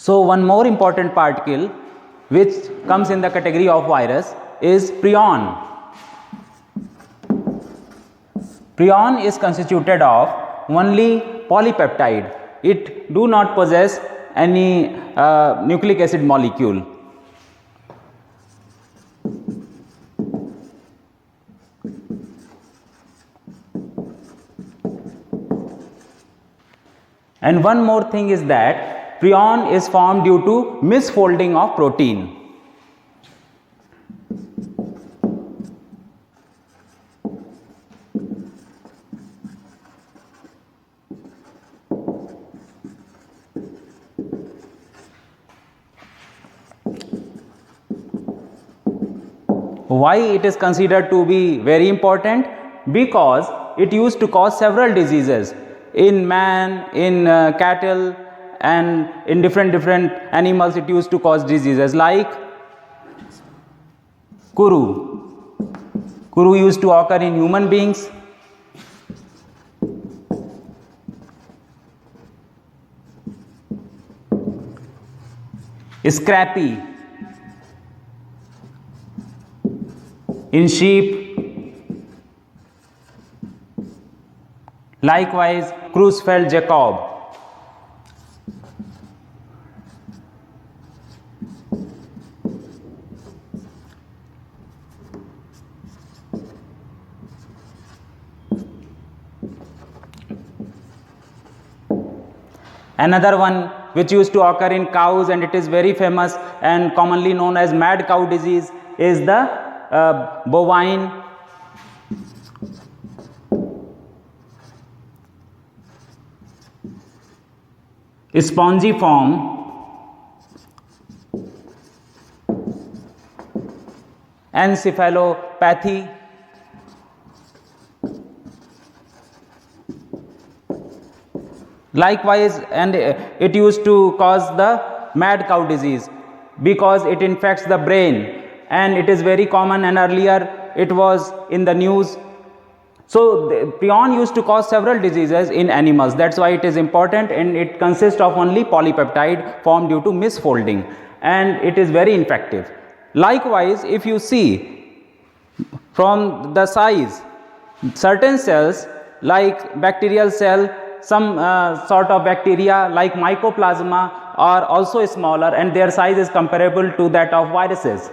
So one more important particle which comes in the category of virus is prion. Prion is constituted of only polypeptide. It do not possess any nucleic acid molecule. And one more thing is that prion is formed due to misfolding of protein. Why it is considered to be very important? Because it used to cause several diseases in man, in cattle, and in different animals. It used to cause diseases like kuru. Kuru used to occur in human beings. Scrapie in sheep. Likewise, Creutzfeldt-Jakob. Another one which used to occur in cows, and it is very famous and commonly known as mad cow disease, is the bovine spongiform encephalopathy. Likewise, and it used to cause the mad cow disease because it infects the brain, and it is very common, and earlier it was in the news. So prion used to cause several diseases in animals. That's why it is important, and it consists of only polypeptide formed due to misfolding, and it is very infective. Likewise, if you see from the size, certain cells like bacterial cell, some sort of bacteria like mycoplasma are also smaller, and their size is comparable to that of viruses.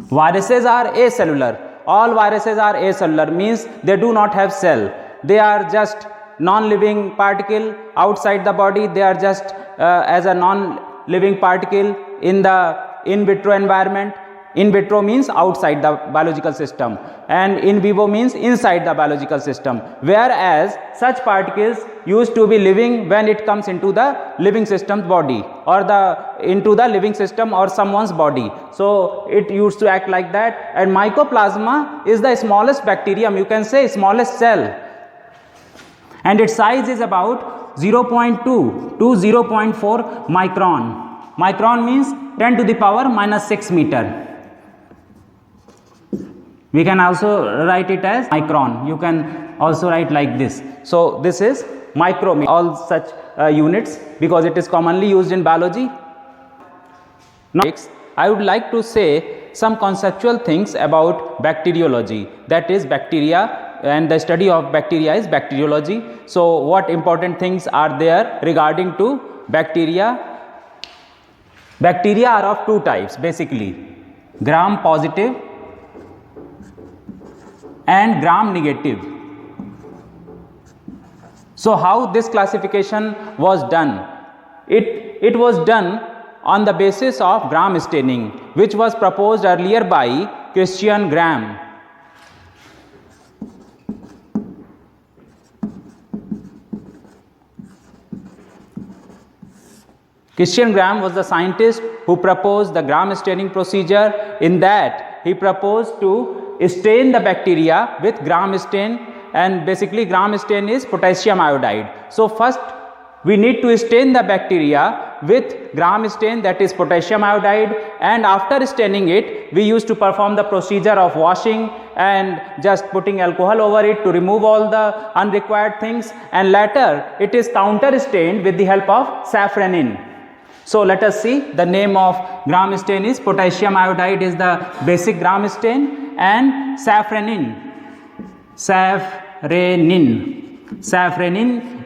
Viruses are acellular. All viruses are acellular, means they do not have cell. They are just non-living particle outside the body. They are just as a non-living particle in the in vitro environment. In vitro means outside the biological system, and in vivo means inside the biological system, whereas such particles used to be living when it comes into the living system's body, or into the living system or someone's body. So it used to act like that. And mycoplasma is the smallest bacterium, you can say smallest cell, and its size is about 0.2 to 0.4 micron. Micron means 10 to the power minus 6 meter. We can also write it as micron. You can also write like this. So this is micro, all such units, because it is commonly used in biology. Now I would like to say some conceptual things about bacteriology, that is bacteria, and the study of bacteria is bacteriology. So what important things are there regarding to bacteria? Bacteria are of two types basically, gram positive and gram negative. So how this classification was done? It was done on the basis of gram staining, which was proposed earlier by Christian Gram. Christian Gram was the scientist who proposed the gram staining procedure. In that, he proposed to stain the bacteria with gram stain, and basically gram stain is potassium iodide. So first we need to stain the bacteria with gram stain, that is potassium iodide, and after staining it we used to perform the procedure of washing and just putting alcohol over it to remove all the unrequired things, and later it is counter stained with the help of safranin. So let us see, the name of Gram stain is potassium iodide is the basic Gram stain, and safranin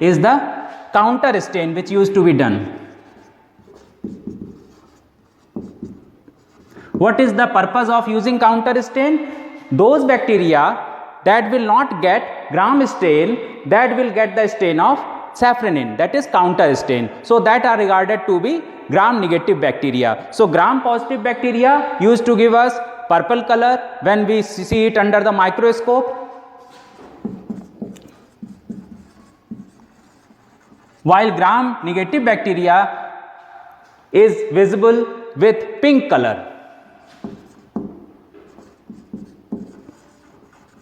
is the counter stain which used to be done. What is the purpose of using counter stain? Those bacteria that will not get Gram stain, that will get the stain of safranin, that is counter stain. So that are regarded to be Gram negative bacteria. So Gram positive bacteria used to give us purple color when we see it under the microscope, while Gram negative bacteria is visible with pink color.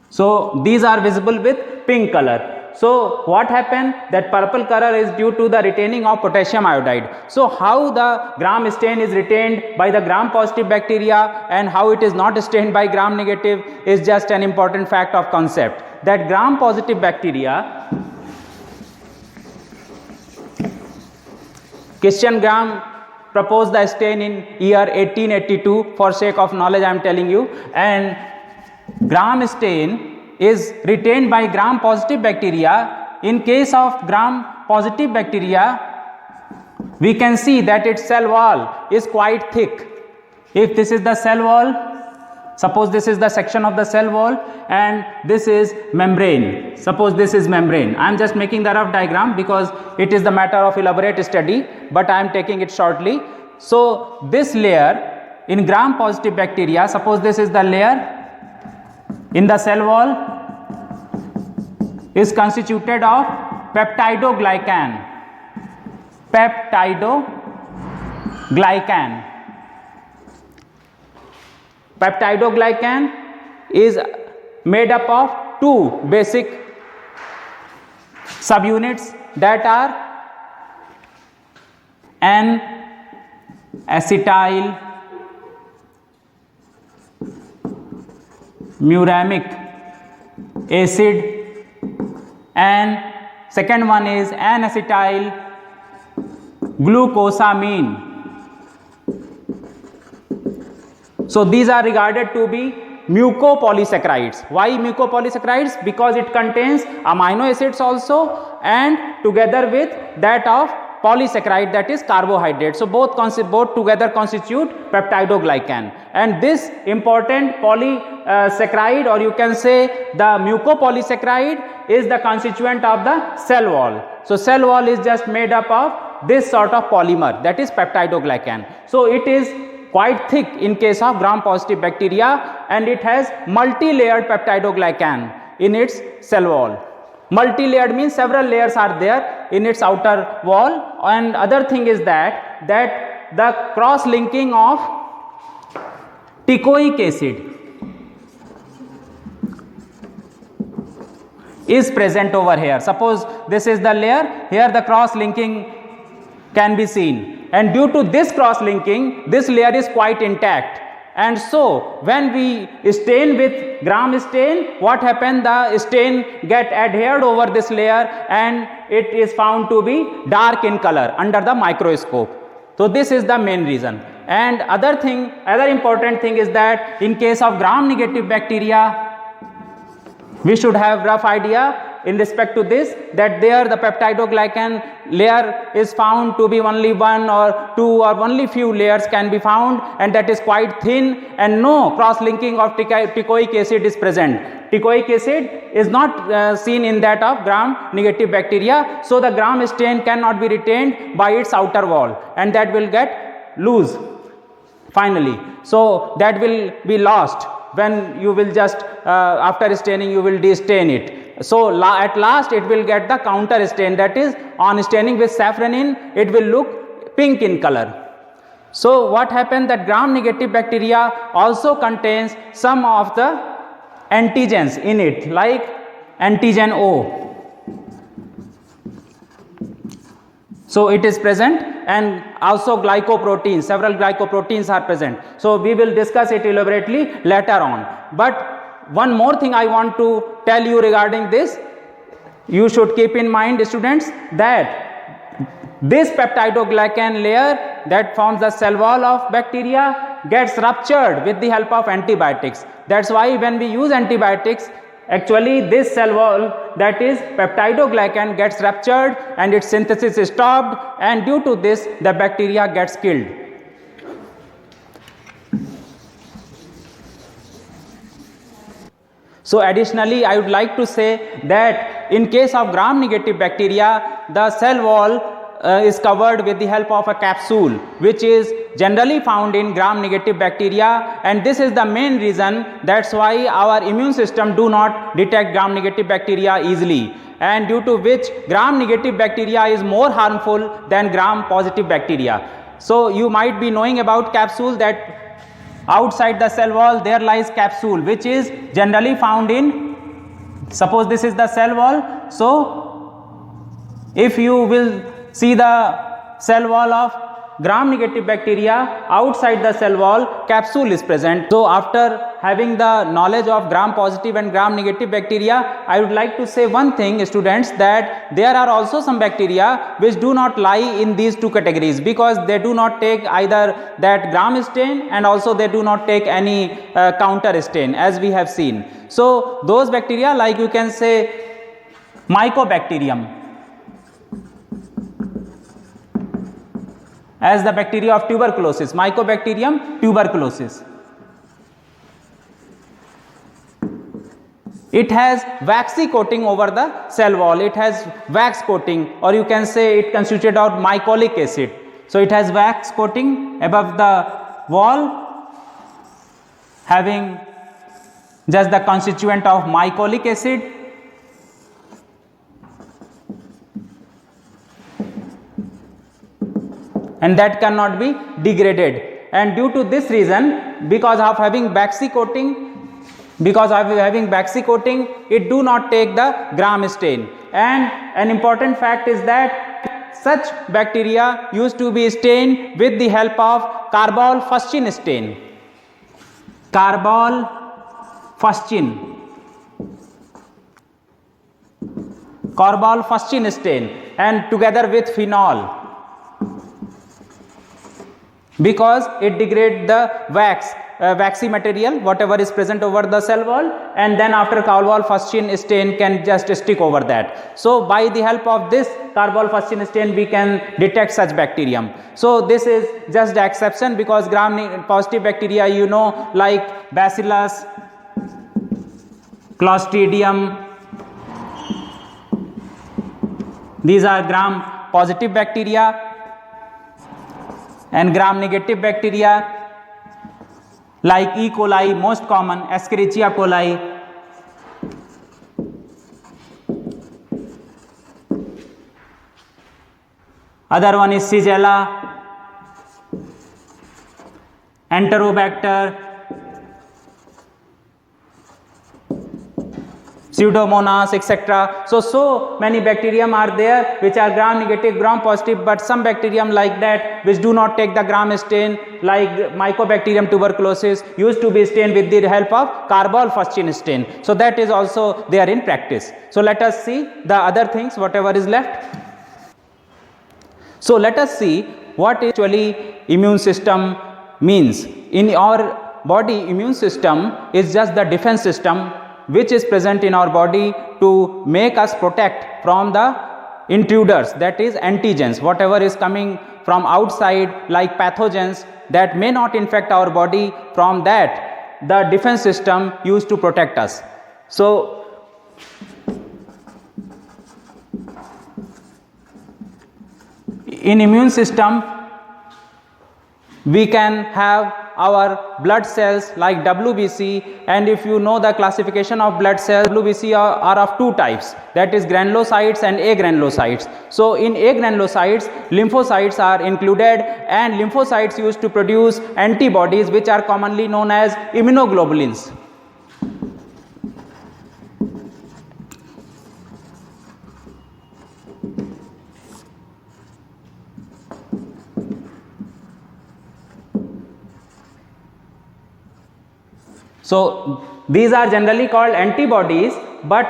So these are visible with pink color. So what happened, that purple color is due to the retaining of potassium iodide. So how the Gram stain is retained by the Gram positive bacteria and how it is not stained by Gram negative is just an important fact of concept, that Gram positive bacteria, Christian Gram proposed the stain in year 1882, for sake of knowledge I am telling you, and Gram stain is retained by Gram positive bacteria. In case of Gram positive bacteria, we can see that its cell wall is quite thick. If this is the cell wall, suppose this is the section of the cell wall and this is membrane, suppose this is membrane. I am just making the rough diagram because it is the matter of elaborate study, but I am taking it shortly. So this layer in Gram positive bacteria, suppose this is the layer in the cell wall, is constituted of peptidoglycan. Peptidoglycan is made up of two basic subunits, that are N-acetyl muramic acid, and second one is N-acetyl glucosamine. So these are regarded to be mucopolysaccharides. Why mucopolysaccharides? Because it contains amino acids also and together with that of polysaccharide, that is carbohydrate. So both together constitute peptidoglycan, and this important polysaccharide, or you can say the mucopolysaccharide, is the constituent of the cell wall. So cell wall is just made up of this sort of polymer, that is peptidoglycan. So it is quite thick in case of Gram positive bacteria, and it has multi-layered peptidoglycan in its cell wall. Multi-layered means several layers are there in its outer wall, and other thing is that the cross-linking of teichoic acid is present over here. Suppose this is the layer, here the cross-linking can be seen, and due to this cross-linking, this layer is quite intact. And so when we stain with Gram stain, what happened, the stain get adhered over this layer and it is found to be dark in color under the microscope. So this is the main reason. And other important thing is that in case of Gram negative bacteria, we should have rough idea in respect to this, that there the peptidoglycan layer is found to be only one or two or only few layers can be found, and that is quite thin, and no cross-linking of teichoic acid is present. Teichoic acid is not seen in that of Gram negative bacteria, so the Gram stain cannot be retained by its outer wall, and that will get loose finally. So that will be lost when you will just after staining you will de-stain it. So at last it will get the counter stain, that is on staining with safranin it will look pink in color. So what happened, that Gram negative bacteria also contains some of the antigens in it, like antigen O. So it is present, and also glycoproteins, several glycoproteins are present. So we will discuss it elaborately later on. But one more thing I want to tell you regarding this. You should keep in mind, students, that this peptidoglycan layer that forms the cell wall of bacteria gets ruptured with the help of antibiotics. That's why when we use antibiotics, actually this cell wall, that is peptidoglycan, gets ruptured and its synthesis is stopped, and due to this the bacteria gets killed. So additionally, I would like to say that in case of gram-negative bacteria, the cell wall is covered with the help of a capsule, which is generally found in gram-negative bacteria, and this is the main reason. That's why our immune system do not detect gram-negative bacteria easily, and due to which gram-negative bacteria is more harmful than gram-positive bacteria. So you might be knowing about capsule, that outside the cell wall there lies capsule, which is generally found in, suppose this is the cell wall. So if you will see the cell wall of gram-negative bacteria, outside the cell wall capsule is present. So after having the knowledge of gram-positive and gram-negative bacteria, I would like to say one thing, students, that there are also some bacteria which do not lie in these two categories, because they do not take either that gram stain and also they do not take any counter stain, as we have seen. So those bacteria, like you can say Mycobacterium, as the bacteria of tuberculosis, Mycobacterium tuberculosis. It has waxy coating over the cell wall, it has wax coating, or you can say it constituted of mycolic acid. So it has wax coating above the wall, having just the constituent of mycolic acid. And that cannot be degraded, and due to this reason, because of having waxy coating, it do not take the gram stain. And an important fact is that such bacteria used to be stained with the help of carbol-fuscin stain. Carbol-fuscin stain, and together with phenol, because it degrades the waxy material whatever is present over the cell wall, and then after carbol-fuscin stain can just stick over that. So by the help of this carbol-fuscin stain we can detect such bacterium. So this is just the exception, because gram-positive bacteria, you know, like Bacillus, Clostridium, these are gram-positive bacteria, and gram-negative bacteria like E. coli, most common, Escherichia coli. Other one is Shigella, Enterobacter, Pseudomonas, etc. So many bacterium are there which are gram-negative, gram-positive, but some bacterium like that which do not take the gram stain, like Mycobacterium tuberculosis, used to be stained with the help of carbol-fuscin stain. So that is also there in practice. So let us see the other things, whatever is left. So let us see what actually immune system means. In our body, immune system is just the defense system which is present in our body to make us protect from the intruders, that is antigens, whatever is coming from outside like pathogens that may not infect our body. From that the defense system used to protect us. So in immune system we can have our blood cells like WBC, and if you know the classification of blood cells, WBC are of two types, that is granulocytes and agranulocytes. So in agranulocytes, lymphocytes are included, and lymphocytes used to produce antibodies which are commonly known as immunoglobulins. So these are generally called antibodies, but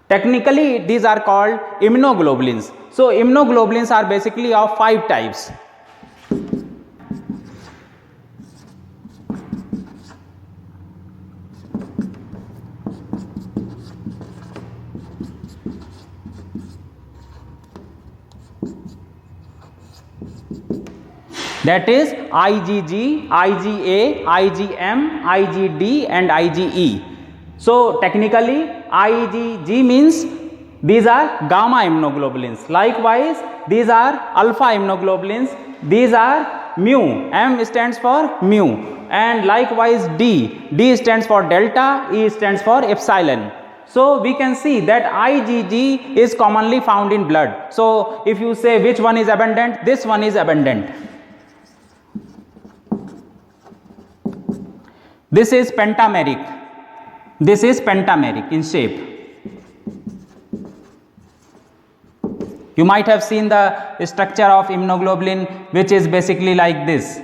technically these are called immunoglobulins. So immunoglobulins are basically of 5 types. That is IgG, IgA, IgM, IgD and IgE. So technically IgG means these are gamma immunoglobulins. Likewise these are alpha immunoglobulins. These are mu. M stands for mu. And likewise D stands for delta, E stands for epsilon. So we can see that IgG is commonly found in blood. So if you say which one is abundant, this one is abundant. This is pentameric. This is pentameric in shape. You might have seen the structure of immunoglobulin, which is basically like this.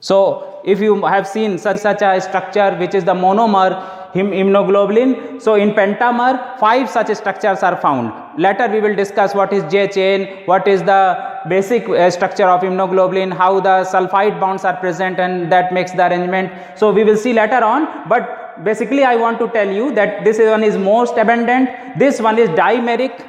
So if you have seen such a structure, which is the monomer immunoglobulin, so in pentamer 5 such structures are found. Later we will discuss what is J chain, what is the basic structure of immunoglobulin, how the sulfide bonds are present, and that makes the arrangement. So we will see later on, but basically I want to tell you that this one is most abundant, this one is dimeric.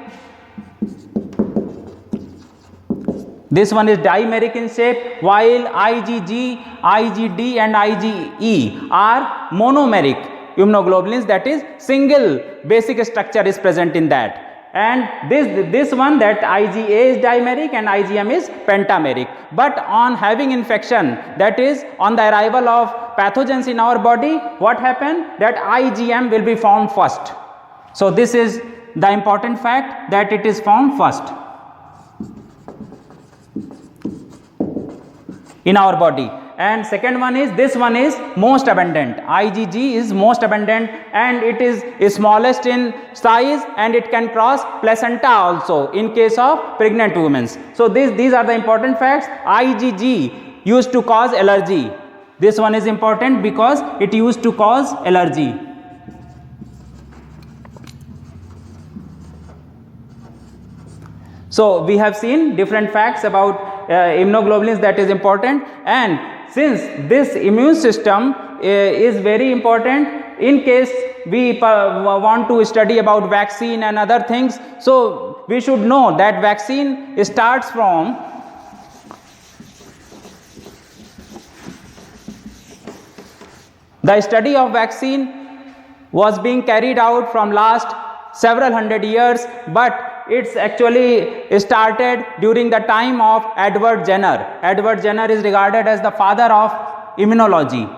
This one is dimeric in shape, while IgG, IgD and IgE are monomeric immunoglobulins, that is single basic structure is present in that. And this one, that IgA is dimeric and IgM is pentameric. But on having infection, that is on the arrival of pathogens in our body, what happened? That IgM will be formed first. So this is the important fact, that it is formed first in our body. And second one is, this one is most abundant. IgG is most abundant and it is smallest in size, and it can cross placenta also in case of pregnant women. So these are the important facts. IgG used to cause allergy. This one is important because it used to cause allergy. So we have seen different facts about immunoglobulins, that is important. And since this immune system is very important in case we want to study about vaccine and other things, so we should know that vaccine starts from the study of vaccine was being carried out from last several hundred years, but it's actually started during the time of Edward Jenner. Edward Jenner is regarded as the father of immunology.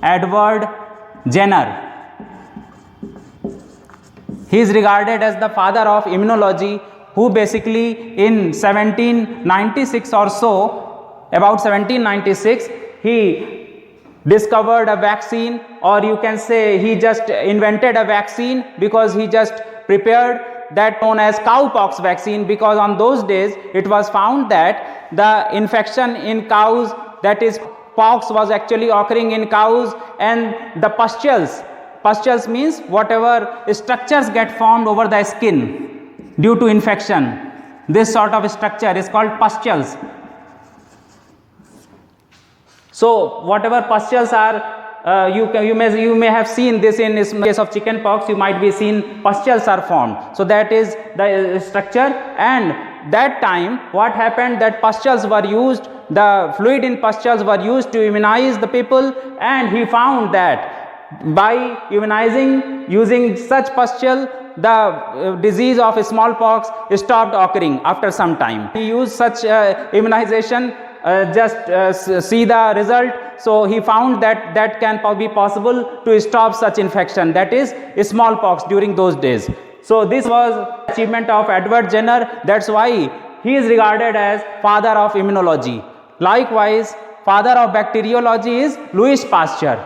Edward Jenner. He is regarded as the father of immunology, who basically in 1796 or so, about 1796, he discovered a vaccine, or you can say he just invented a vaccine, because he just prepared that known as cowpox vaccine, because on those days it was found that the infection in cows, that is pox, was actually occurring in cows, and the pustules means whatever structures get formed over the skin due to infection. This sort of structure is called pustules. So whatever pustules are, you may have seen this in case of chicken pox. You might be seen pustules are formed. So that is the structure. And that time what happened, that pustules were used, the fluid in pustules were used to immunize the people, and he found that by immunizing using such pustule, the disease of smallpox stopped occurring after some time. He used such immunization, see the result. So he found that that can be possible to stop such infection, that is smallpox, during those days. So this was achievement of Edward Jenner. That's why he is regarded as father of immunology. Likewise, father of bacteriology is Louis Pasteur,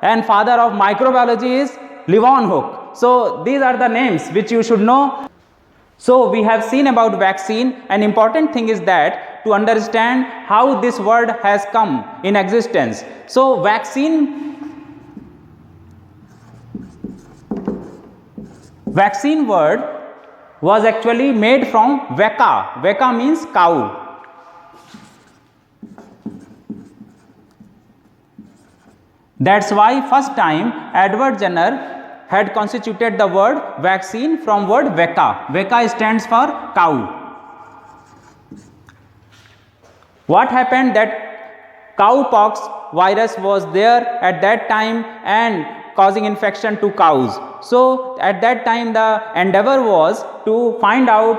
and father of microbiology is Leeuwenhoek. So these are the names which you should know. So we have seen about vaccine. An important thing is that to understand how this word has come in existence. So vaccine word was actually made from vacca. Vacca means cow. That's why first time Edward Jenner had constituted the word vaccine from word vacca. Vacca stands for cow. What happened that cowpox virus was there at that time and causing infection to cows. So at that time the endeavor was to find out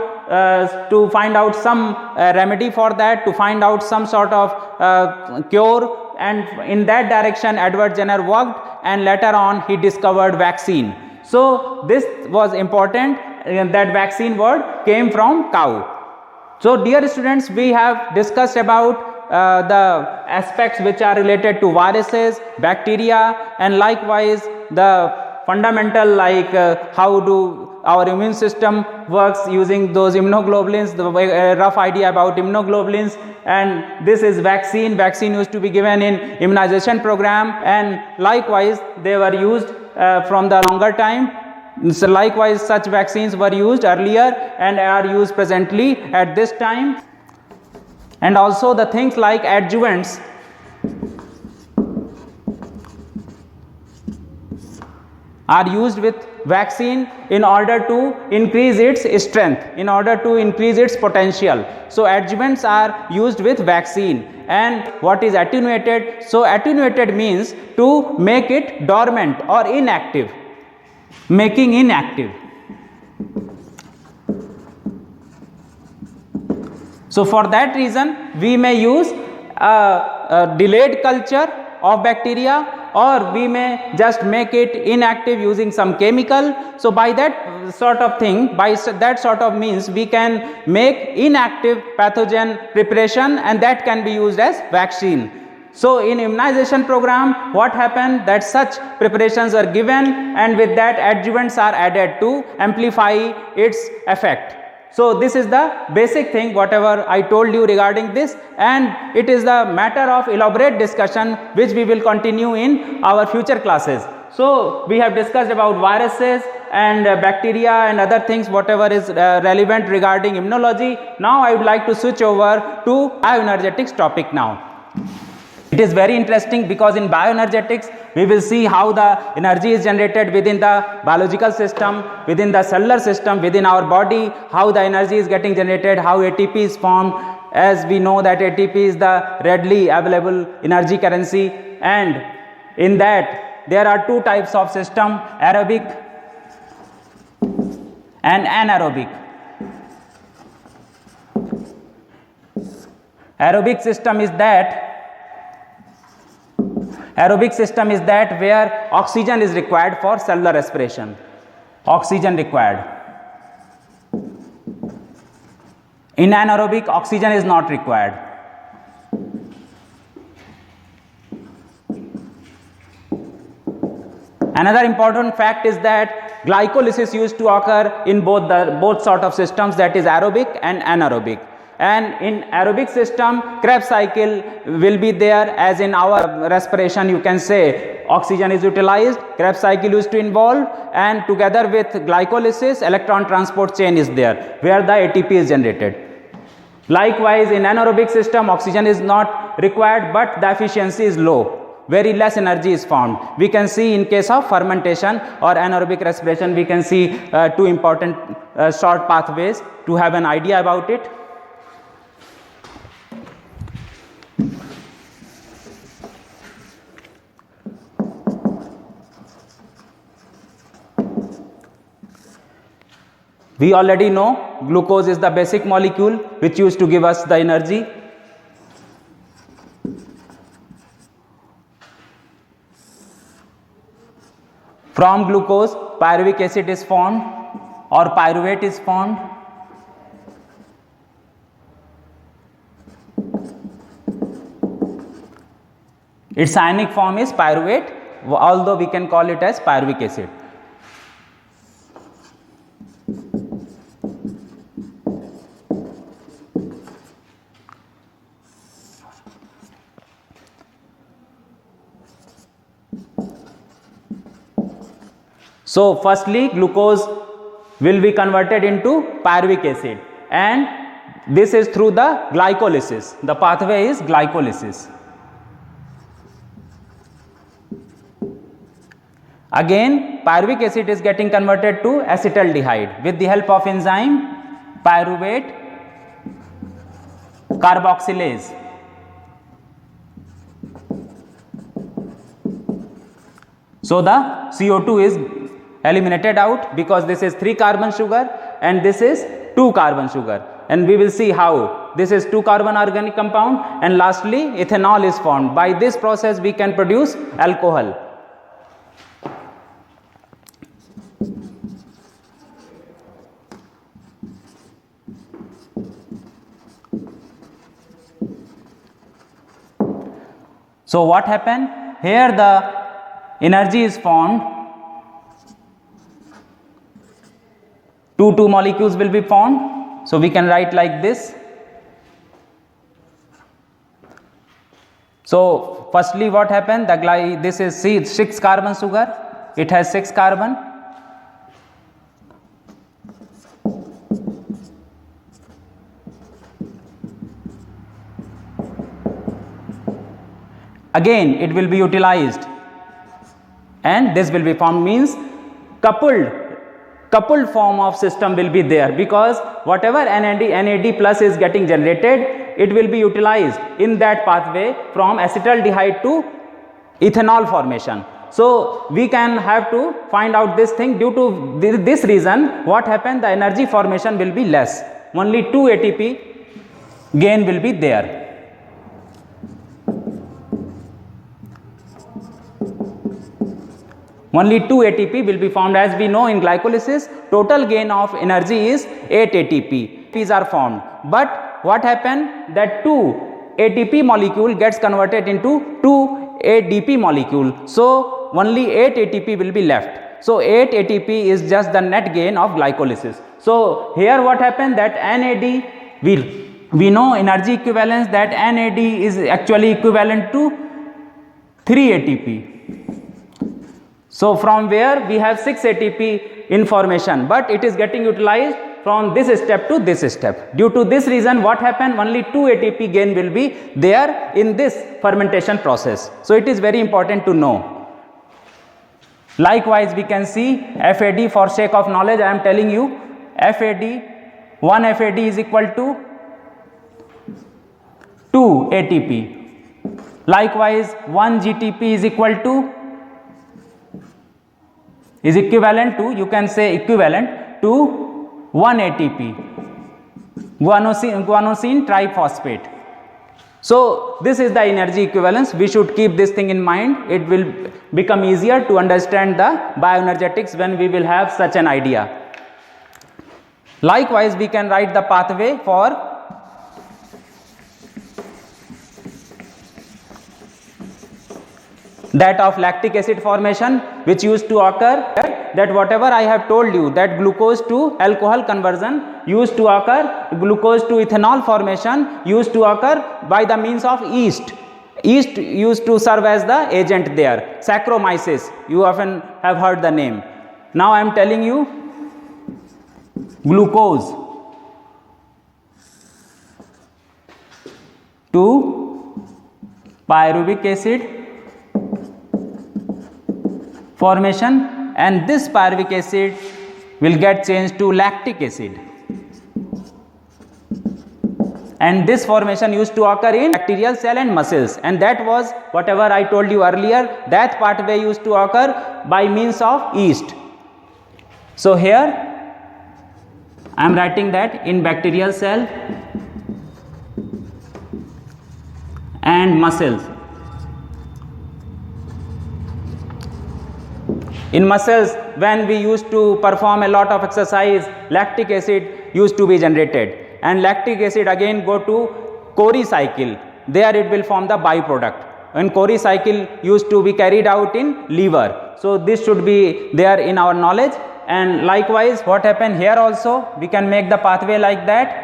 some remedy for that, to find out some sort of cure, and in that direction Edward Jenner worked, and later on he discovered vaccine. So this was important, that vaccine word came from cow. So dear students, we have discussed about the aspects which are related to viruses, bacteria, and likewise the fundamental, like how do our immune system works using those immunoglobulins, the rough idea about immunoglobulins. And this is vaccine. Vaccine used to be given in immunization program, and likewise they were used from the longer time. So likewise such vaccines were used earlier and are used presently at this time. And also the things like adjuvants are used with vaccine in order to increase its strength, in order to increase its potential. So adjuvants are used with vaccine. And what is attenuated? So attenuated means to make it dormant or inactive, making inactive. So for that reason we may use a delayed culture of bacteria, or we may just make it inactive using some chemical. So by that sort of thing, by that sort of means, we can make inactive pathogen preparation, and that can be used as vaccine. So in immunization program, what happened, that such preparations are given, and with that adjuvants are added to amplify its effect. So this is the basic thing whatever I told you regarding this, and it is the matter of elaborate discussion which we will continue in our future classes. So we have discussed about viruses and bacteria and other things whatever is relevant regarding immunology. Now I would like to switch over to bioenergetics topic now. It is very interesting because in bioenergetics we will see how the energy is generated within the biological system, within the cellular system, within our body, how the energy is getting generated, how ATP is formed. As we know that ATP is the readily available energy currency, and in that there are two types of system, aerobic and anaerobic. Aerobic system is that where oxygen is required for cellular respiration. Oxygen required. In anaerobic, oxygen is not required. Another important fact is that glycolysis used to occur in both sort of systems, that is aerobic and anaerobic. And in aerobic system, Krebs cycle will be there, as in our respiration you can say oxygen is utilized, Krebs cycle used to involve, and together with glycolysis electron transport chain is there where the ATP is generated. Likewise in anaerobic system oxygen is not required, but the efficiency is low, very less energy is formed. We can see in case of fermentation or anaerobic respiration, we can see two important short pathways to have an idea about it. We already know glucose is the basic molecule which used to give us the energy. From glucose, pyruvic acid is formed or pyruvate is formed. Its ionic form is pyruvate, although we can call it as pyruvic acid. So firstly, glucose will be converted into pyruvic acid, and this is through the glycolysis. The pathway is glycolysis. Again, pyruvic acid is getting converted to acetaldehyde with the help of enzyme pyruvate carboxylase. So the CO2 is eliminated out because this is 3 carbon sugar and this is 2 carbon sugar, and we will see how this is 2 carbon organic compound, and lastly ethanol is formed. By this process we can produce alcohol. So what happened here? The energy is formed, 2 molecules will be formed. So we can write like this. So firstly what happened, this is 6 carbon sugar, it has 6 carbon. Again it will be utilized and this will be formed, means coupled form of system will be there, because whatever NAD plus is getting generated, it will be utilized in that pathway from acetaldehyde to ethanol formation. So we can have to find out this thing. Due to this reason, what happened, the energy formation will be less, only 2 ATP gain will be there. Only 2 ATP will be formed. As we know, in glycolysis total gain of energy is 8 ATP. ATPs are formed, but what happened, that 2 ATP molecule gets converted into 2 ADP molecule. So only 8 ATP will be left. So 8 ATP is just the net gain of glycolysis. So here what happened, that NAD, we know energy equivalence, that NAD is actually equivalent to 3 ATP. So from where we have 6 ATP information, but it is getting utilized from this step to this step. Due to this reason, what happened, only 2 ATP gain will be there in this fermentation process. So it is very important to know. Likewise we can see FAD, for sake of knowledge I am telling you, FAD, 1 FAD is equal to 2 ATP. Likewise 1 GTP is equal to, is equivalent to, you can say equivalent to 1 ATP, guanosine triphosphate. So this is the energy equivalence. We should keep this thing in mind. It will become easier to understand the bioenergetics when we will have such an idea. Likewise we can write the pathway for that of lactic acid formation, which used to occur, that whatever I have told you, that glucose to alcohol conversion used to occur, glucose to ethanol formation used to occur by the means of yeast. Yeast used to serve as the agent there, Saccharomyces, you often have heard the name. Now I am telling you, glucose to pyruvic acid formation, and this pyruvic acid will get changed to lactic acid, and this formation used to occur in bacterial cell and muscles, and that was whatever I told you earlier, that pathway used to occur by means of yeast. So here I am writing that in bacterial cell and muscles. In muscles, when we used to perform a lot of exercise, lactic acid used to be generated, and lactic acid again go to Cori cycle. There it will form the byproduct, and Cori cycle used to be carried out in liver. So this should be there in our knowledge. And likewise what happened here also, we can make the pathway like that.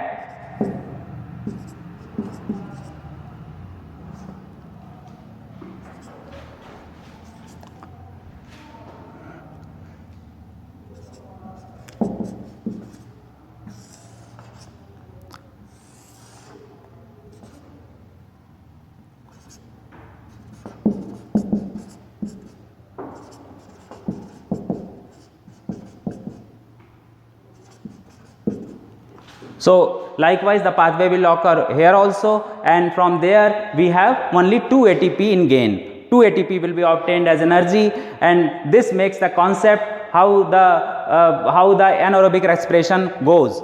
So likewise the pathway will occur here also, and from there we have only 2 ATP in gain. 2 ATP will be obtained as energy, and this makes the concept how the anaerobic respiration goes.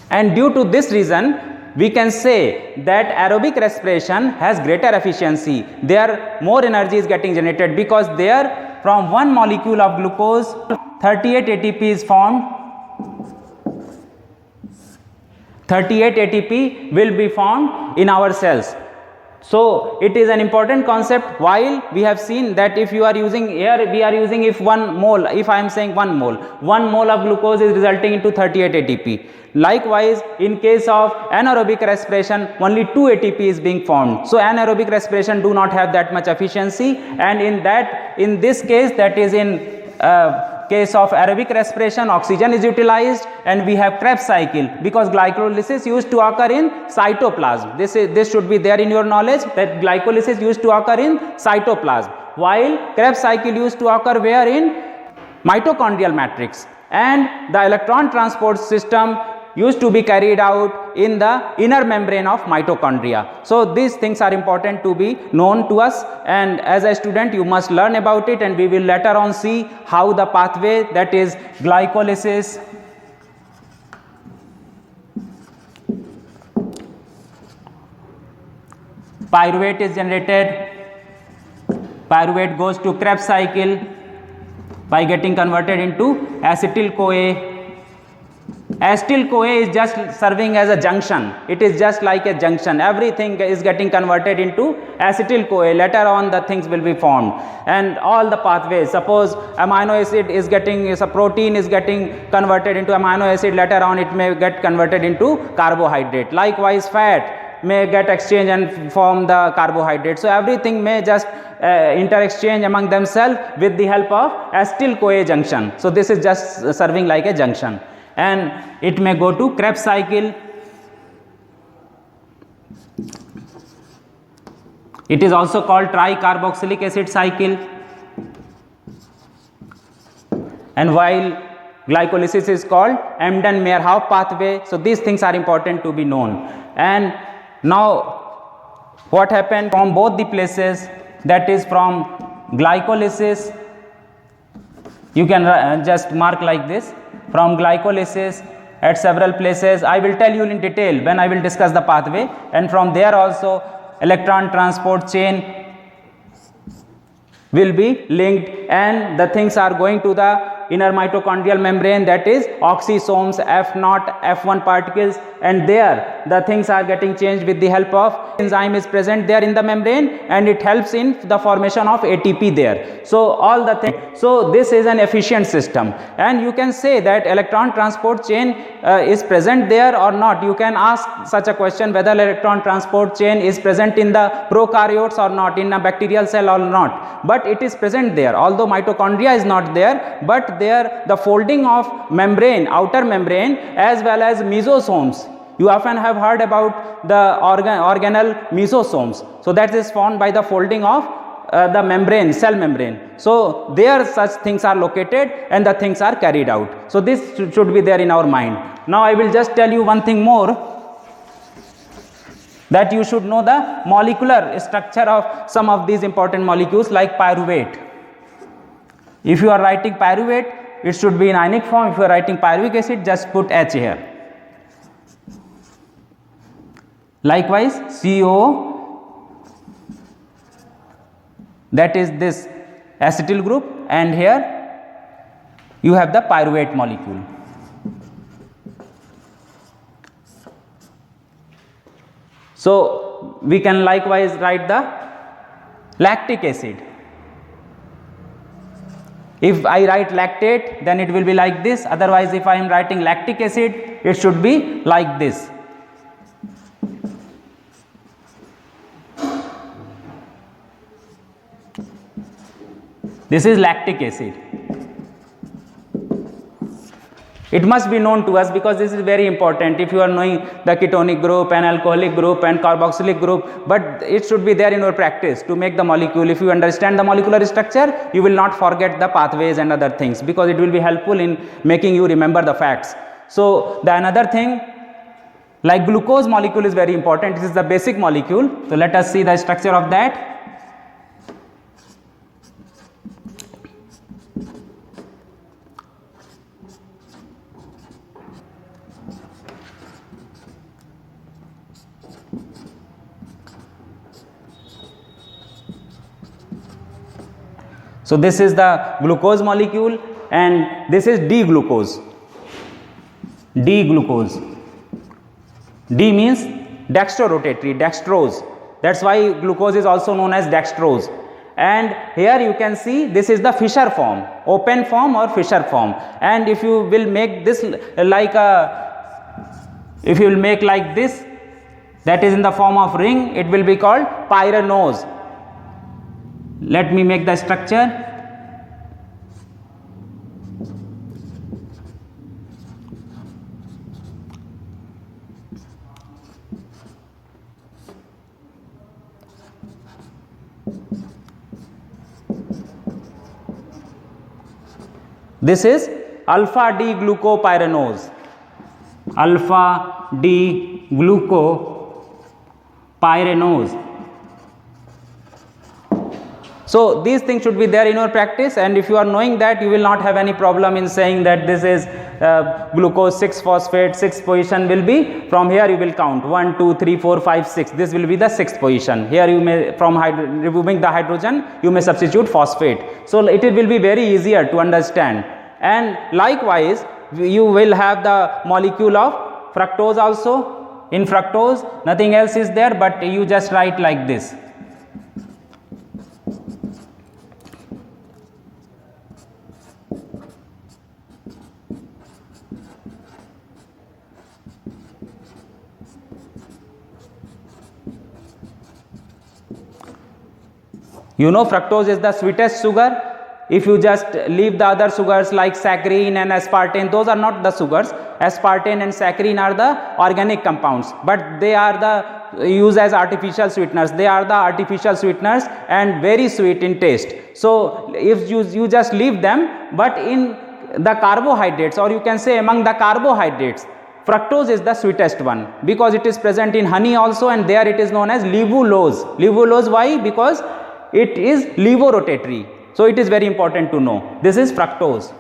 And due to this reason we can say that aerobic respiration has greater efficiency. There more energy is getting generated, because there from one molecule of glucose 38 ATP is formed. 38 ATP will be formed in our cells. So it is an important concept. While we have seen that if you are using here, we are using if 1 mole, if I am saying 1 mole of glucose is resulting into 38 ATP. Likewise in case of anaerobic respiration only 2 ATP is being formed. So anaerobic respiration do not have that much efficiency, and in this case, that is in case of aerobic respiration, oxygen is utilized and we have Krebs cycle, because glycolysis used to occur in cytoplasm. This should be there in your knowledge, that glycolysis used to occur in cytoplasm, while Krebs cycle used to occur where? In mitochondrial matrix, and the electron transport system used to be carried out in the inner membrane of mitochondria. So these things are important to be known to us, and as a student you must learn about it, and we will later on see how the pathway, that is glycolysis, pyruvate is generated. Pyruvate goes to Krebs cycle by getting converted into acetyl-CoA. Acetyl-CoA is just serving as a junction. It is just like a junction. Everything is getting converted into acetyl-CoA. Later on the things will be formed, and all the pathways, suppose amino acid is getting, a protein is getting converted into amino acid, later on it may get converted into carbohydrate. Likewise fat may get exchange and form the carbohydrate. So everything may just interexchange among themselves with the help of acetyl-CoA junction. So this is just serving like a junction, and it may go to Krebs cycle. It is also called tricarboxylic acid cycle, and while glycolysis is called Embden-Meyerhof pathway. So these things are important to be known. And now what happened from both the places, that is from glycolysis, you can just mark like this, from glycolysis at several places. I will tell you in detail when I will discuss the pathway, and from there also electron transport chain will be linked, and the things are going to the inner mitochondrial membrane, that is oxysomes, F0, F1 particles, and there the things are getting changed with the help of enzyme is present there in the membrane, and it helps in the formation of ATP there. So all the things, so this is an efficient system, and you can say that electron transport chain is present there or not. You can ask such a question, whether electron transport chain is present in the prokaryotes or not, in a bacterial cell or not, but it is present there. Although mitochondria is not there, but there the folding of membrane, outer membrane, as well as mesosomes. You often have heard about the organelle mesosomes. So that is formed by the folding of the membrane, cell membrane. So there such things are located and the things are carried out. So this should be there in our mind. Now I will just tell you one thing more, that you should know the molecular structure of some of these important molecules like pyruvate. If you are writing pyruvate, it should be in ionic form. If you are writing pyruvic acid, just put H here. Likewise CO, that is this acetyl group, and here you have the pyruvate molecule. So we can likewise write the lactic acid. If I write lactate, then it will be like this. Otherwise, if I am writing lactic acid, it should be like this. This is lactic acid. It must be known to us because this is very important. If you are knowing the ketonic group and alcoholic group and carboxylic group, but it should be there in your practice to make the molecule. If you understand the molecular structure, you will not forget the pathways and other things, because it will be helpful in making you remember the facts. So the another thing, like glucose molecule is very important. This is the basic molecule. So let us see the structure of that. So this is the glucose molecule, and this is D-glucose. D-glucose. D means dextrorotatory, dextrose. That's why glucose is also known as dextrose. And here you can see this is the Fischer form, open form or Fischer form. And if you will make this like if you will make like this, that is in the form of ring, it will be called pyranose. Let me make the structure. This is alpha D glucopyranose. Alpha D glucopyranose. So these things should be there in your practice, and if you are knowing that, you will not have any problem in saying that this is glucose 6-phosphate, 6th position will be, from here you will count 1, 2, 3, 4, 5, 6, this will be the 6th position. Here you may, from removing the hydrogen, you may substitute phosphate. So it will be very easier to understand. And likewise you will have the molecule of fructose also. In fructose nothing else is there, but you just write like this. You know fructose is the sweetest sugar. If you just leave the other sugars like saccharin and aspartame, those are not the sugars. Aspartame and saccharin are the organic compounds, but they are the used as artificial sweeteners. They are the artificial sweeteners and very sweet in taste. So if you just leave them, but in the carbohydrates, or you can say among the carbohydrates, fructose is the sweetest one, because it is present in honey also, and there it is known as levulose. Levulose, why? Because it is levorotatory. So it is very important to know. This is fructose.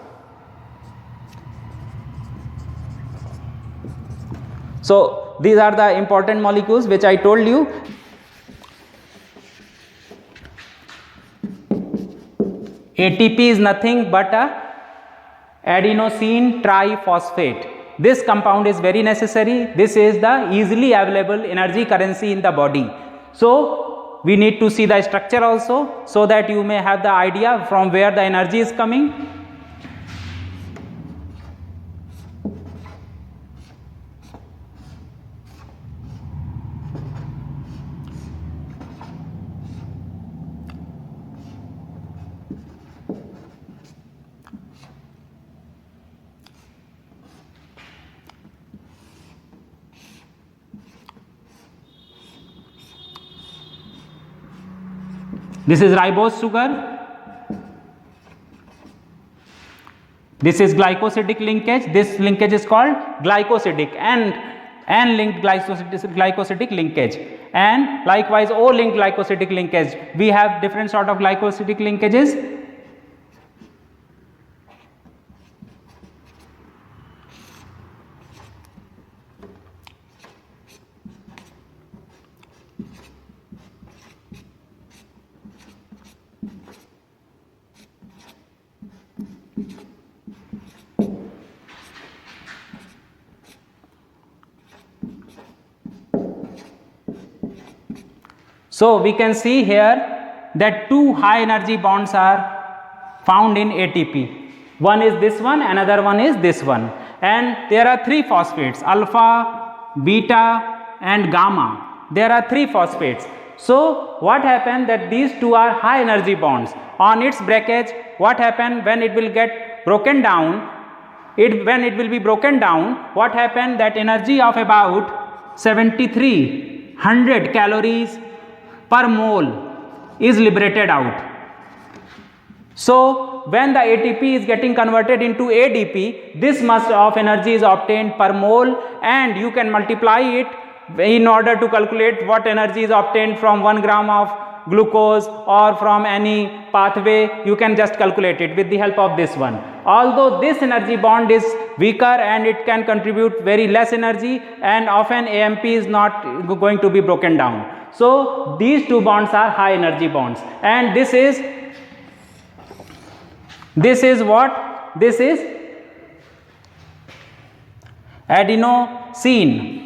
So these are the important molecules which I told you. ATP is nothing but a adenosine triphosphate. This compound is very necessary. This is the easily available energy currency in the body. So we need to see the structure also, so that you may have the idea from where the energy is coming. This is ribose sugar. This is glycosidic linkage. This linkage is called glycosidic, and linked glycosidic linkage, and likewise O linked glycosidic linkage. We have different sort of glycosidic linkages. So we can see here that two high energy bonds are found in ATP. One is this one, another one is this one, and there are three phosphates: alpha, beta and gamma. There are three phosphates. So what happened that these two are high energy bonds. On its breakage, what happened when it will get broken down, when it will be broken down, what happened, that energy of about 7300 calories per mole is liberated out. So when the ATP is getting converted into ADP, this much of energy is obtained per mole, and you can multiply it in order to calculate what energy is obtained from 1 gram of glucose or from any pathway. You can just calculate it with the help of this one. Although this energy bond is weaker and it can contribute very less energy, and often AMP is not going to be broken down. So these two bonds are high energy bonds, and this is what? This is adenosine.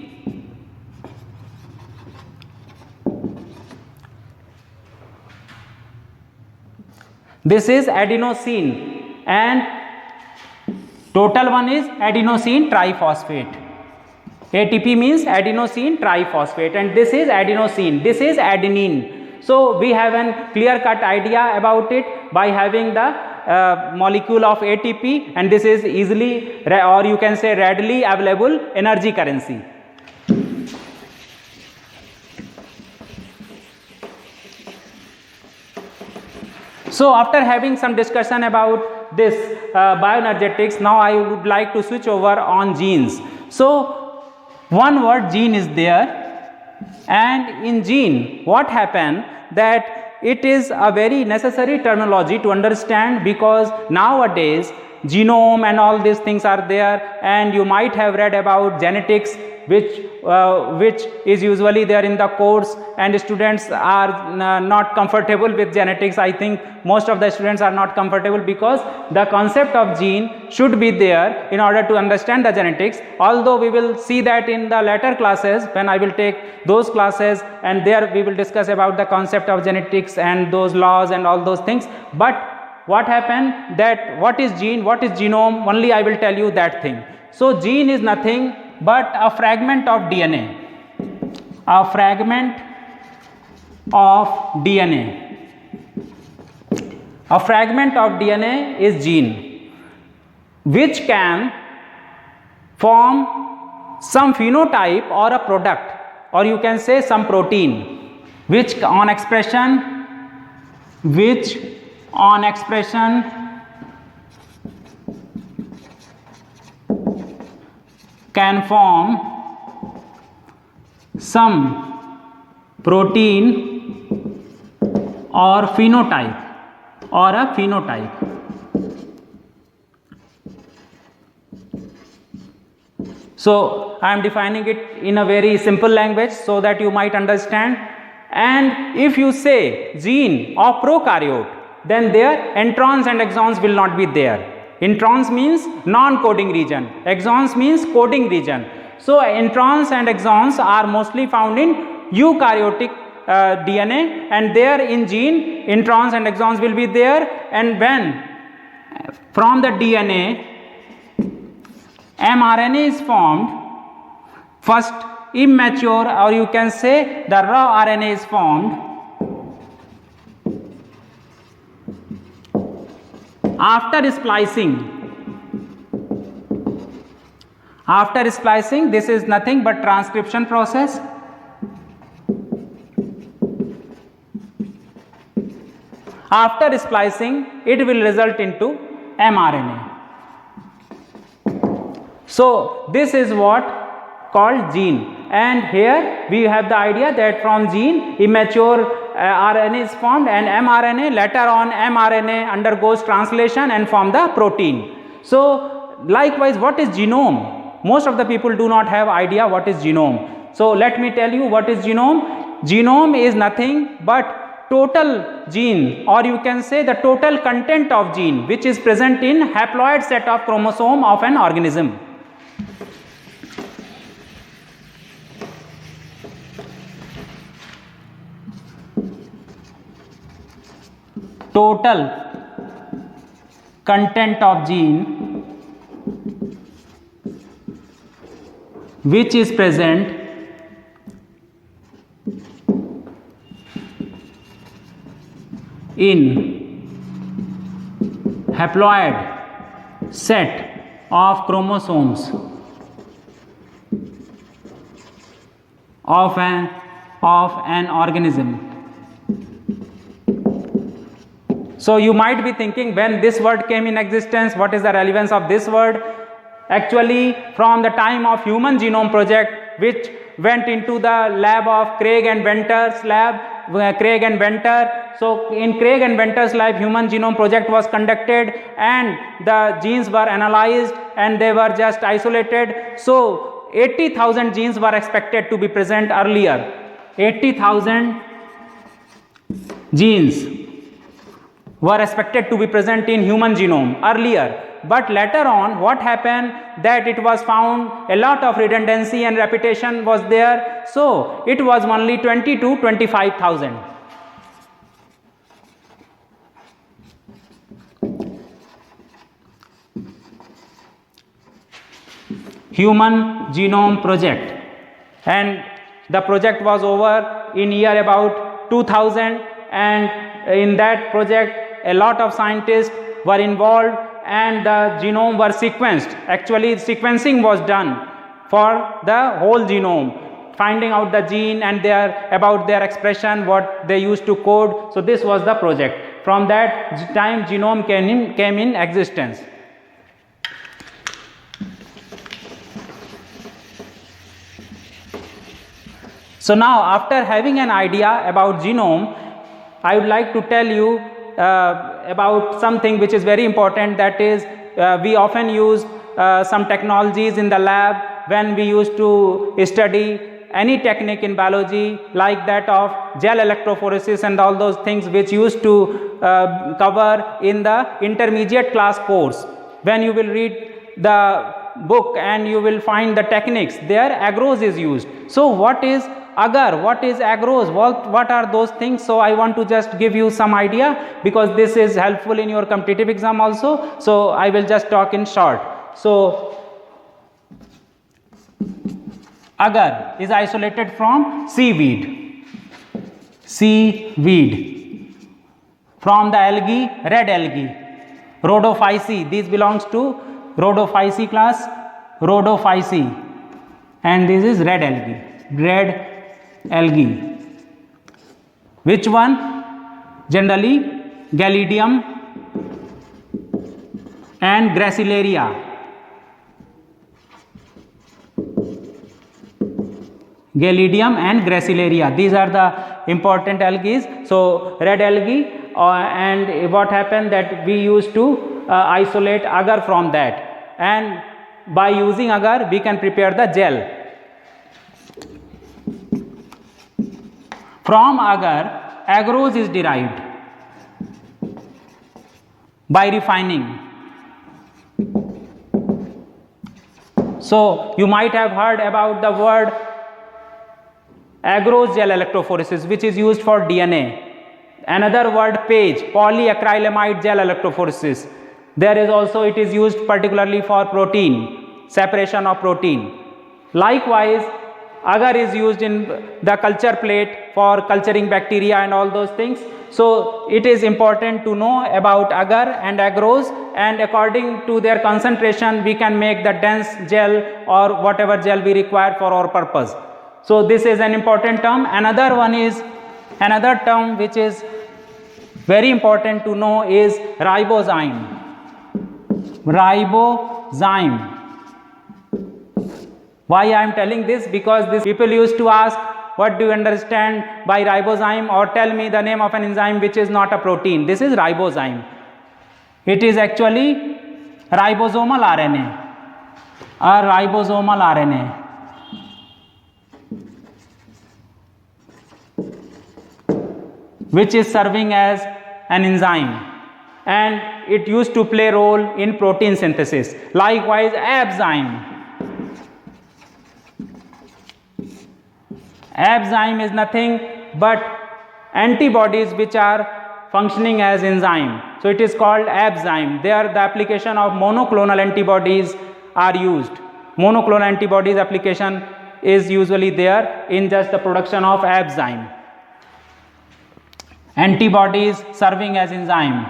This is adenosine, and total one is adenosine triphosphate. ATP means adenosine triphosphate, and this is adenosine, this is adenine. So we have a clear cut idea about it by having the molecule of ATP, and this is easily, or you can say readily available energy currency. So after having some discussion about this bioenergetics, now I would like to switch over on genes. So one word gene is there, and in gene what happened, that it is a very necessary terminology to understand, because nowadays genome and all these things are there, and you might have read about genetics, which is usually there in the course, and students are not comfortable with genetics. I think most of the students are not comfortable, because the concept of gene should be there in order to understand the genetics. Although we will see that in the later classes when I will take those classes, and there we will discuss about the concept of genetics and those laws and all those things. But what happened, that what is gene, what is genome, only I will tell you that thing. So gene is nothing but a fragment of DNA, a fragment of DNA. A fragment of DNA is gene, which can form some phenotype or a product, or you can say some protein, which on expression can form some protein or phenotype, or a phenotype. So I am defining it in a very simple language so that you might understand. And if you say gene of prokaryote, then their introns and exons will not be there. Introns means non-coding region, exons means coding region. So introns and exons are mostly found in eukaryotic DNA, and there in gene introns and exons will be there. And when from the DNA mRNA is formed, first immature, or you can say the raw RNA is formed. After splicing, this is nothing but transcription process. After splicing, it will result into mRNA. So this is what called gene, and here we have the idea that from gene immature RNA is formed, and mRNA, later on mRNA undergoes translation and form the protein. So likewise, what is genome? Most of the people do not have idea what is genome. So let me tell you what is genome. Genome is nothing but total gene, or you can say the total content of gene, which is present in haploid set of chromosome of an organism. Total content of gene which is present in haploid set of chromosomes of an organism. So you might be thinking, when this word came in existence, what is the relevance of this word? Actually, from the time of Human Genome Project, which went into the lab of Craig and Venter's lab, Craig and Venter. So in Craig and Venter's lab, Human Genome Project was conducted, and the genes were analyzed and they were just isolated. So 80,000 genes were expected to be present earlier. 80,000 genes were expected to be present in human genome earlier. But later on, what happened, that it was found a lot of redundancy and repetition was there. So it was only 20 to 25,000. Human Genome Project, and the project was over in year about 2000, and in that project a lot of scientists were involved and the genome were sequenced. Actually, sequencing was done for the whole genome, finding out the gene and about their expression, what they used to code. So this was the project. From that time, genome came in existence. So now, after having an idea about genome, I would like to tell you about something which is very important, that is, we often use some technologies in the lab when we used to study any technique in biology, like that of gel electrophoresis and all those things which used to cover in the intermediate class course. When you will read the book and you will find the techniques, there agarose is used. So what is agar, what is agarose, what are those things? So I want to just give you some idea, because this is helpful in your competitive exam also. So I will just talk in short. So agar is isolated from seaweed, from the algae, red algae, Rhodophyceae. This belongs to Rhodophyceae class, Rhodophyceae, and this is red algae. Which one? Generally Gelidium and Gracilaria. Gelidium and Gracilaria, these are the important algae. So red algae, and what happened, that we used to isolate agar from that, and by using agar we can prepare the gel. From agar, agarose is derived by refining. So you might have heard about the word agarose gel electrophoresis, which is used for DNA. Another word, PAGE, polyacrylamide gel electrophoresis. There is also, it is used particularly for protein, separation of protein. Likewise, agar is used in the culture plate for culturing bacteria and all those things. So it is important to know about agar and agarose, and according to their concentration we can make the dense gel or whatever gel we require for our purpose. So this is an important term. Another term which is very important to know is ribozyme. Why I am telling this? Because these people used to ask, what do you understand by ribozyme, or tell me the name of an enzyme which is not a protein. This is ribozyme. It is actually ribosomal RNA, which is serving as an enzyme, and it used to play role in protein synthesis. Likewise, Abzyme is nothing but antibodies which are functioning as enzyme. So it is called Abzyme. There the application of monoclonal antibodies are used. Monoclonal antibodies application is usually there in just the production of Abzyme. Antibodies serving as enzyme.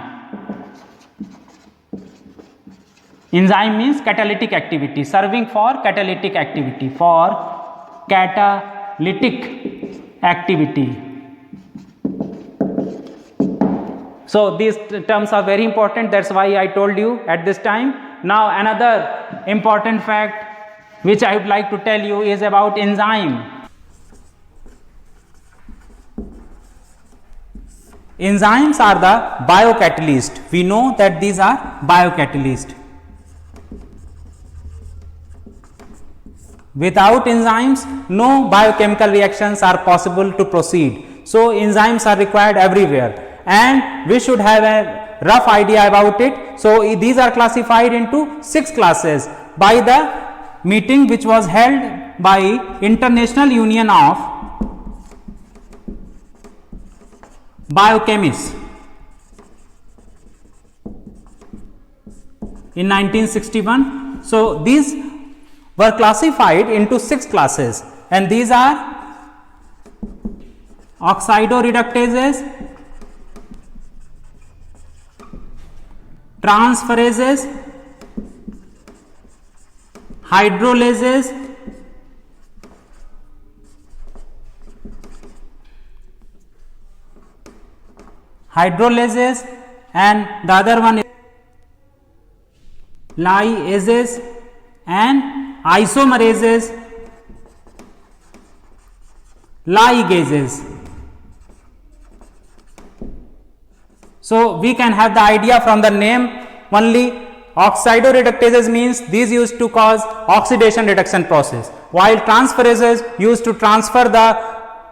Enzyme means catalytic activity, serving for catalytic activity, So these terms are very important, that's why I told you at this time. Now another important fact which I would like to tell you is about enzyme. Enzymes are the biocatalyst. We know that these are biocatalyst. Without enzymes, no biochemical reactions are possible to proceed. So enzymes are required everywhere, and we should have a rough idea about it. So these are classified into 6 classes by the meeting which was held by International Union of Biochemists in 1961. So these were classified into 6 classes, and these are oxidoreductases, transferases, hydrolases, and the other one is lyases and isomerases, ligases. So we can have the idea from the name only. Oxidoreductases means these used to cause oxidation reduction process, while transferases used to transfer the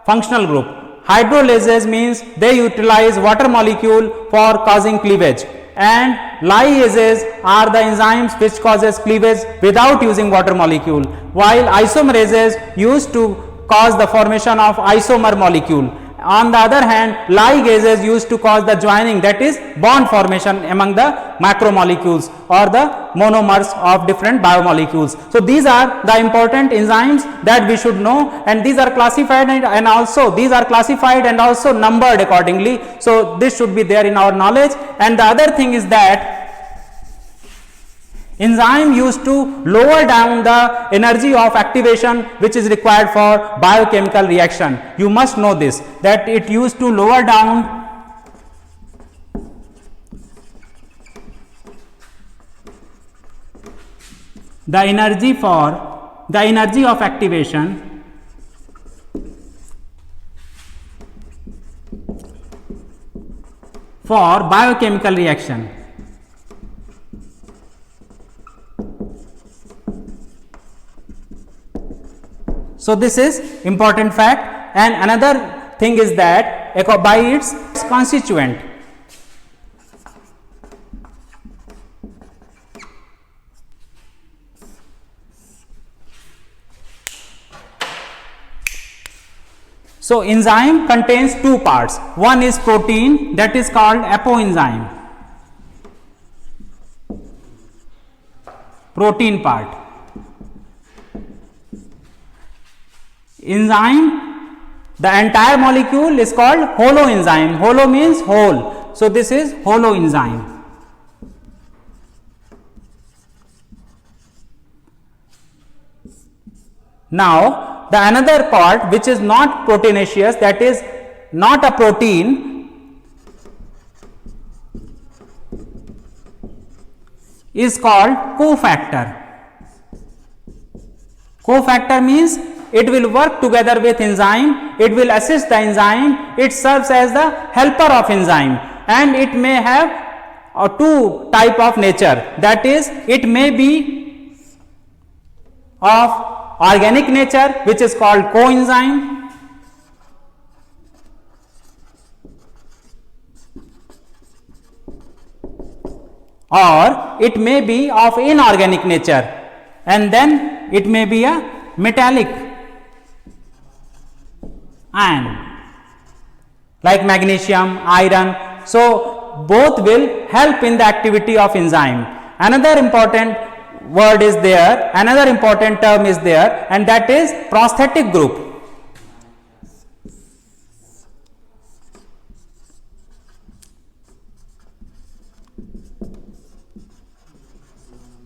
functional group. Hydrolases means they utilize water molecule for causing cleavage, and lyases are the enzymes which causes cleavage without using water molecule, while isomerases used to cause the formation of isomer molecule. On the other hand, ligases used to cause the joining, that is bond formation among the macromolecules or the monomers of different biomolecules. So these are the important enzymes that we should know, and these are classified and also numbered accordingly. So this should be there in our knowledge. And the other thing is that enzyme used to lower down the energy of activation which is required for biochemical reaction. You must know this, that it used to lower down the energy of activation for biochemical reaction. So this is important fact. And another thing is that by its constituent, so enzyme contains 2 parts. One is protein, that is called apoenzyme, protein part. Enzyme, the entire molecule is called holoenzyme. Holo means whole. So this is holoenzyme. Now the another part which is not proteinaceous, that is not a protein, is called cofactor. Cofactor means it will work together with enzyme, it will assist the enzyme, it serves as the helper of enzyme, and it may have a 2 type of nature, that is it may be of organic nature which is called coenzyme, or it may be of inorganic nature, and then it may be a metallic ion like magnesium, iron. So both will help in the activity of enzyme. Another important word is there, another important term is there, and that is prosthetic group.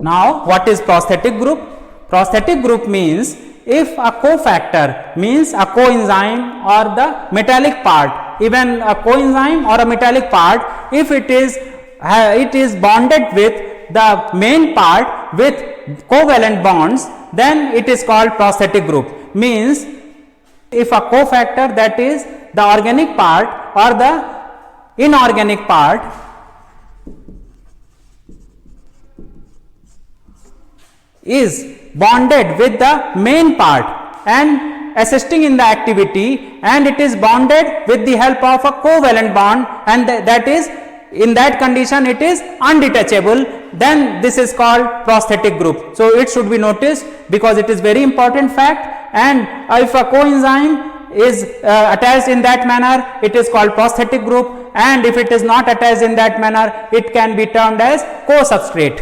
Now, what is prosthetic group? Prosthetic group means if a cofactor means a coenzyme or the metallic part, even a coenzyme or a metallic part, if it is bonded with the main part with covalent bonds, then it is called prosthetic group. Means if a cofactor, that is the organic part or the inorganic part, is bonded with the main part and assisting in the activity, and it is bonded with the help of a covalent bond, and that is, in that condition it is undetachable, then this is called prosthetic group. So it should be noticed because it is very important fact, and if a coenzyme is attached in that manner, it is called prosthetic group, and if it is not attached in that manner, it can be termed as co-substrate.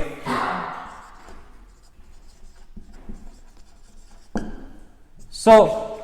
So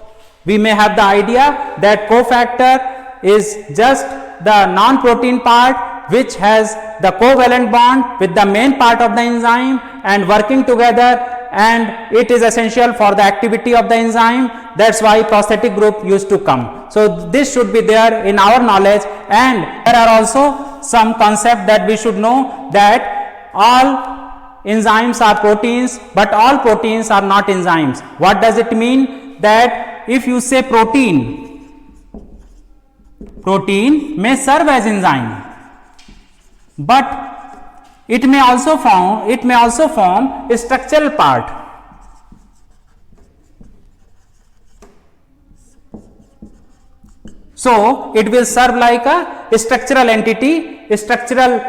we may have the idea that cofactor is just the non-protein part which has the covalent bond with the main part of the enzyme and working together, and it is essential for the activity of the enzyme. That's why prosthetic group used to come. So this should be there in our knowledge, and there are also some concept that we should know, that all enzymes are proteins, but all proteins are not enzymes. What does it mean? That if you say protein may serve as enzyme, but it may also form a structural part. So it will serve like a structural entity. Structural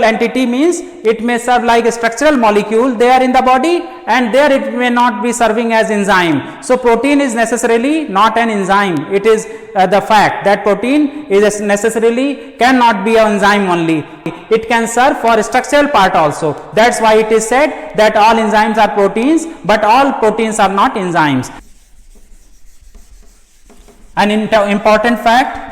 entity means it may serve like a structural molecule there in the body, and there it may not be serving as enzyme. So protein is necessarily not an enzyme. It is the fact that protein is necessarily cannot be an enzyme only. It can serve for a structural part also. That's why it is said that all enzymes are proteins, but all proteins are not enzymes. An important fact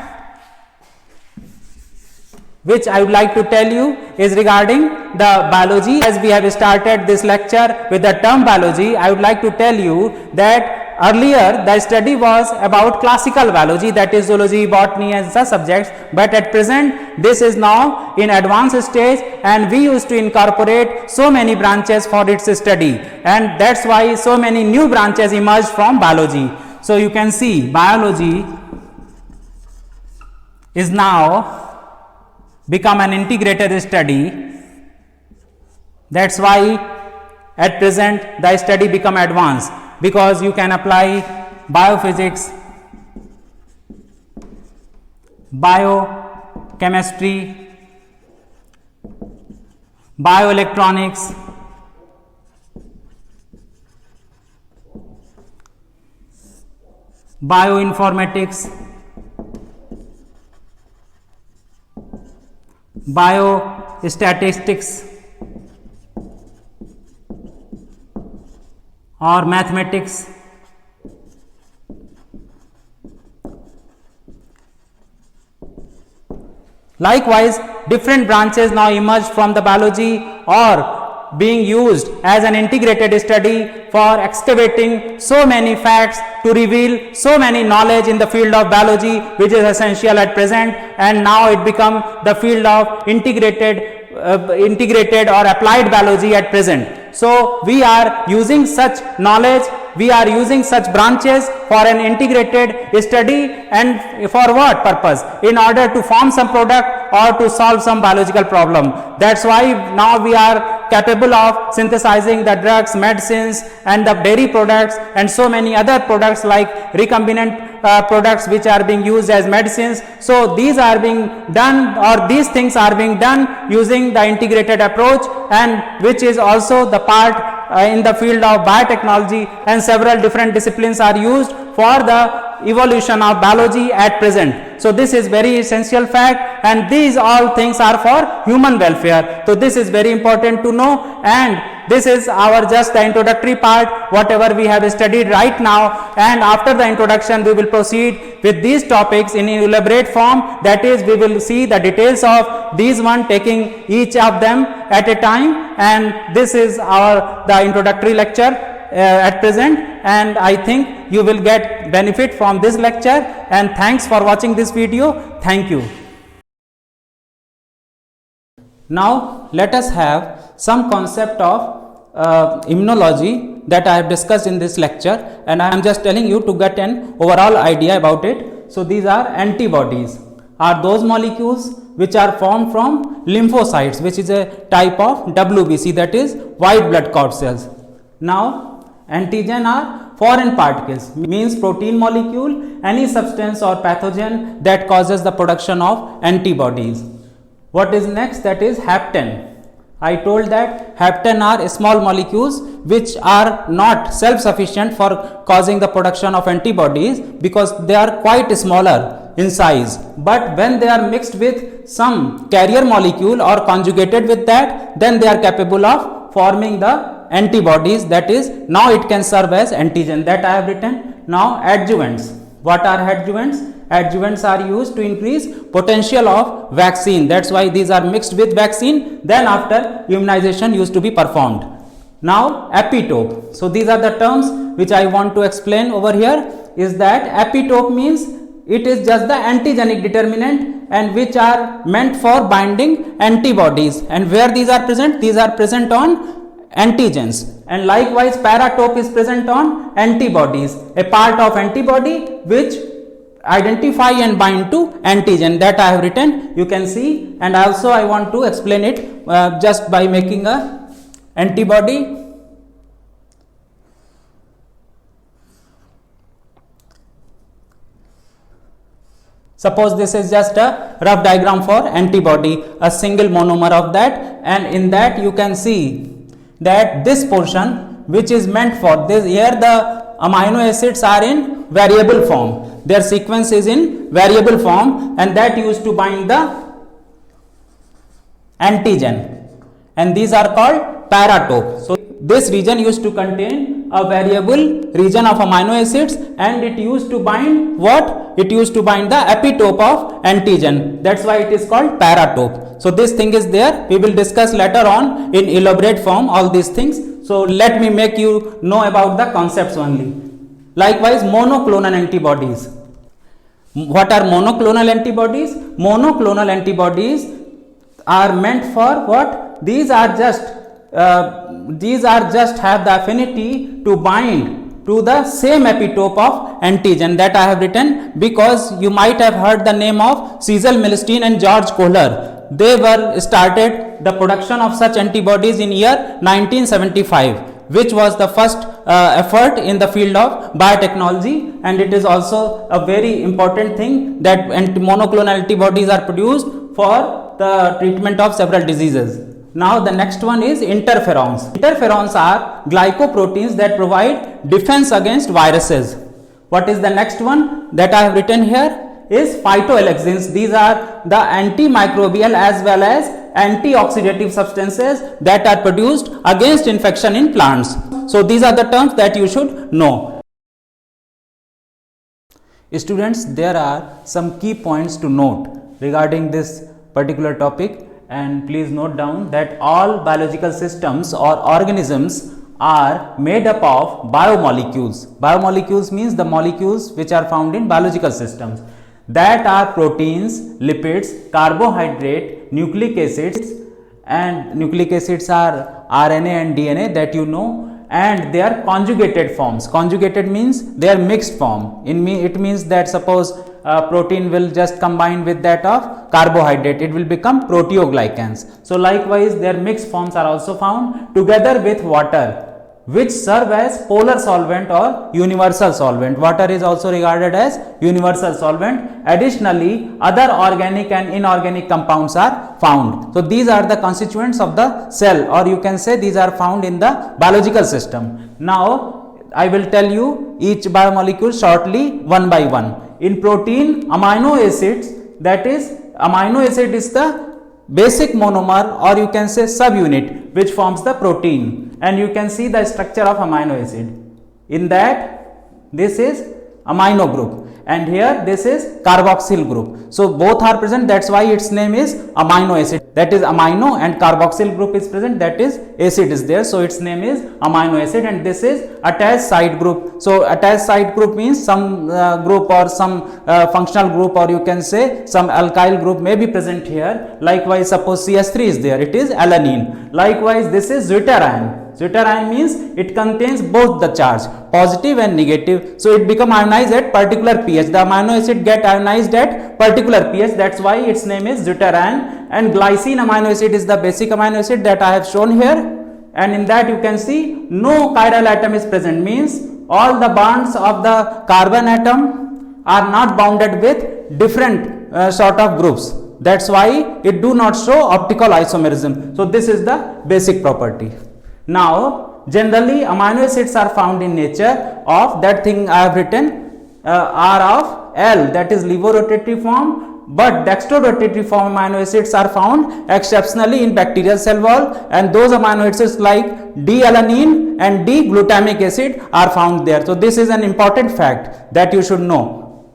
which I would like to tell you is regarding the biology. As we have started this lecture with the term biology, I would like to tell you that earlier the study was about classical biology, that is zoology, botany and such subjects, but at present this is now in advanced stage, and we used to incorporate so many branches for its study, and that's why so many new branches emerged from biology. So you can see biology is now become an integrated study. That's why at present the study become advanced, because you can apply biophysics, biochemistry, bioelectronics, bioinformatics, biostatistics or mathematics. Likewise, different branches now emerge from the biology or being used as an integrated study for excavating so many facts to reveal so many knowledge in the field of biology, which is essential at present, and now it become the field of integrated or applied biology at present. So we are using such knowledge, we are using such branches for an integrated study, and for what purpose? In order to form some product or to solve some biological problem. That's why now we are capable of synthesizing the drugs, medicines and the dairy products and so many other products like recombinant products which are being used as medicines. So these are being done, or these things are being done using the integrated approach, and which is also the part in the field of biotechnology, and several different disciplines are used for the evolution of biology at present. So this is very essential fact, and these all things are for human welfare. So this is very important to know, and this is our just the introductory part, whatever we have studied right now, and after the introduction we will proceed with these topics in elaborate form, that is we will see the details of these one, taking each of them at a time, and this is the introductory lecture at present, and I think you will get benefit from this lecture, and thanks for watching this video. Thank you. Now let us have some concept of immunology that I have discussed in this lecture, and I am just telling you to get an overall idea about it. So these are antibodies, are those molecules which are formed from lymphocytes, which is a type of WBC, that is white blood cell cells. Now antigen are foreign particles, means protein molecule, any substance or pathogen that causes the production of antibodies. What is next? That is hapten. I told that hapten are small molecules which are not self-sufficient for causing the production of antibodies because they are quite smaller in size, but when they are mixed with some carrier molecule or conjugated with that, then they are capable of forming the antibodies, that is now it can serve as antigen, that I have written. Now adjuvants. What are adjuvants? Adjuvants are used to increase potential of vaccine, that's why these are mixed with vaccine, then after immunization used to be performed. Now epitope. So these are the terms which I want to explain over here, is that epitope means it is just the antigenic determinant and which are meant for binding antibodies, and where these are present? These are present on antigens, and likewise paratope is present on antibodies, a part of antibody which identify and bind to antigen, that I have written, you can see. And also I want to explain it just by making a antibody. Suppose this is just a rough diagram for antibody, a single monomer of that, and in that you can see that this portion which is meant for this, here the amino acids are in variable form, their sequence is in variable form, and that used to bind the antigen, and these are called paratope. So this region used to contain a variable region of amino acids, and it used to bind what? It used to bind the epitope of antigen, that's why it is called paratope. So this thing is there, we will discuss later on in elaborate form all these things. So let me make you know about the concepts only. Likewise monoclonal antibodies. What are monoclonal antibodies? Monoclonal antibodies are meant for what? These are just have the affinity to bind to the same epitope of antigen, that I have written, because you might have heard the name of Cecil Milstein and George Kohler. They were started the production of such antibodies in year 1975, which was the first effort in the field of biotechnology, and it is also a very important thing that monoclonal antibodies are produced for the treatment of several diseases. Now the next one is interferons. Interferons are glycoproteins that provide defense against viruses. What is the next one that I have written here? Is phytoalexins. These are the antimicrobial as well as antioxidative substances that are produced against infection in plants. So these are the terms that you should know. Students, there are some key points to note regarding this particular topic, and please note down that all biological systems or organisms are made up of biomolecules. Biomolecules means the molecules which are found in biological systems, that are proteins, lipids, carbohydrate, nucleic acids, and nucleic acids are RNA and DNA, that you know, and they are conjugated forms. Conjugated means they are mixed form. It means that suppose protein will just combine with that of carbohydrate, it will become proteoglycans. So likewise their mixed forms are also found together with water, which serve as polar solvent or universal solvent. Water is also regarded as universal solvent. Additionally, other organic and inorganic compounds are found. So these are the constituents of the cell, or you can say these are found in the biological system. Now I will tell you each biomolecule shortly one by one. In protein, amino acids, that is amino acid is the basic monomer, or you can say subunit which forms the protein, and you can see the structure of amino acid. In that, this is amino group, and here this is carboxyl group. So both are present, that's why its name is amino acid. that is amino, and carboxyl group is present, that is acid is there. So its name is amino acid, and this is attached side group. So attached side group means some group or some functional group, or you can say some alkyl group may be present here. Likewise, suppose CH3 is there, it is alanine. Likewise, this is zwitterion. Zwitterion means it contains both the charge, positive and negative. So it become ionized at particular pH. The amino acid get ionized at particular pH. That's why its name is zwitterion. And glycine amino acid is the basic amino acid that I have shown here. And in that you can see no chiral atom is present, means all the bonds of the carbon atom are not bounded with different sort of groups. That's why it do not show optical isomerism. So this is the basic property. Now, generally amino acids are found in nature of that thing I have written are of L, that is levorotatory form, but dextrorotatory form amino acids are found exceptionally in bacterial cell wall, and those amino acids like D-alanine and D-glutamic acid are found there. So this is an important fact that you should know.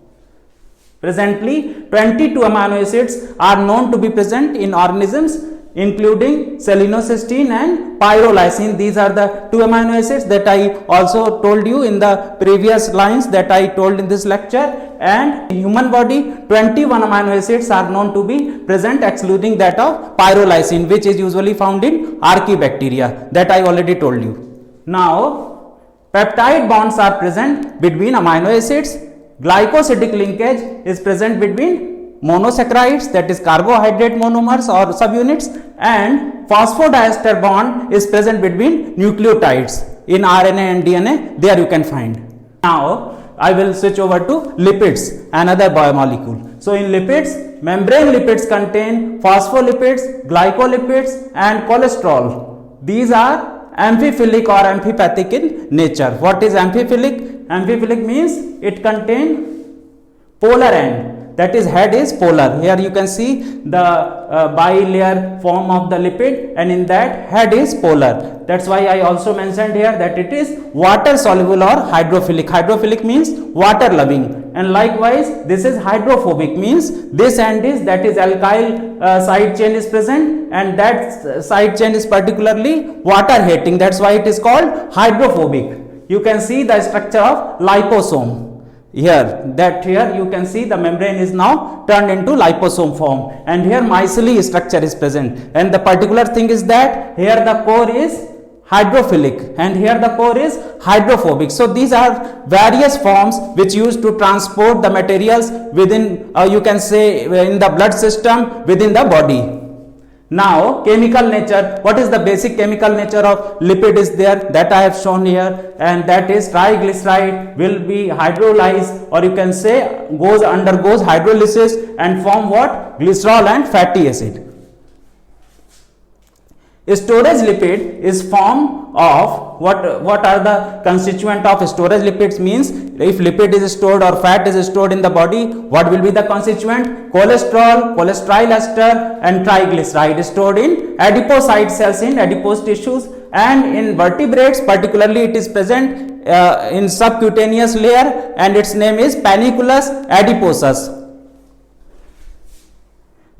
Presently, 22 amino acids are known to be present in organisms, including selenosystine and pyrrolysine. These are the two amino acids that I also told you in the previous lines that I told in this lecture. And in human body, 21 amino acids are known to be present, excluding that of pyrrolysine, which is usually found in archaebacteria, that I already told you. Now, peptide bonds are present between amino acids. Glycosidic linkage is present between monosaccharides, that is carbohydrate monomers or subunits, and phosphodiester bond is present between nucleotides in RNA and DNA. There you can find. Now I will switch over to lipids, another biomolecule. So in lipids, membrane lipids contain phospholipids, glycolipids and cholesterol. These are amphiphilic or amphipathic in nature. What is amphiphylic? Amphiphylic means it contains polar end, that is head is polar. Here you can see the bilayer form of the lipid, and in that head is polar. That's why I also mentioned here that it is water soluble or hydrophilic. Hydrophilic means water loving, and likewise this is hydrophobic, means this end is, that is alkyl side chain is present, and that side chain is particularly water hating. That's why it is called hydrophobic. You can see the structure of liposome. Here, that here you can see the membrane is now turned into liposome form, and here micelle structure is present, and the particular thing is that here the core is hydrophilic and here the core is hydrophobic. So these are various forms which used to transport the materials within you can say in the blood system within the body. Now chemical nature, what is the basic chemical nature of lipid is there, that I have shown here, and that is triglyceride will be hydrolyzed, or you can say undergoes hydrolysis and form what? Glycerol and fatty acid. Storage lipid is form of what are the constituent of storage lipids, means if lipid is stored or fat is stored in the body, what will be the constituent? Cholesterol, cholesterol ester and triglyceride stored in adipocyte cells in adipose tissues, and in vertebrates particularly it is present in subcutaneous layer, and its name is panniculus adiposus.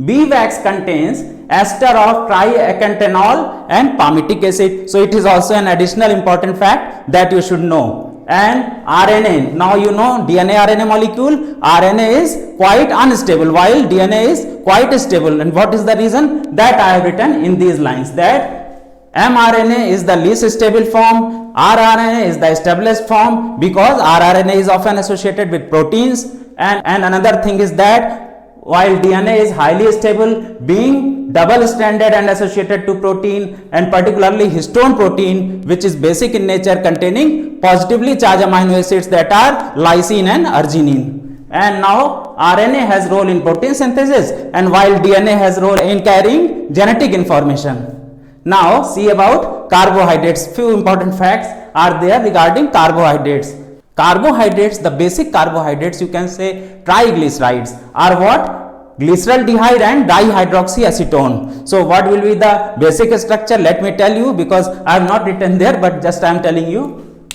B-wax contains ester of triacantanol and palmitic acid. So it is also an additional important fact that you should know. And RNA, now you know DNA RNA molecule, RNA is quite unstable while DNA is quite stable. And what is the reason? That I have written in these lines, that mRNA is the least stable form, rRNA is the established form, because rRNA is often associated with proteins, and another thing is that while DNA is highly stable, being double stranded and associated to protein, and particularly histone protein, which is basic in nature, containing positively charged amino acids that are lysine and arginine. And now RNA has role in protein synthesis, and while DNA has role in carrying genetic information. Now see about carbohydrates. Few important facts are there regarding carbohydrates. Carbohydrates, the basic carbohydrates, you can say triglycerides, are what? Glyceraldehyde and dihydroxyacetone. So what will be the basic structure? Let me tell you, because I have not written there, but just I am telling you.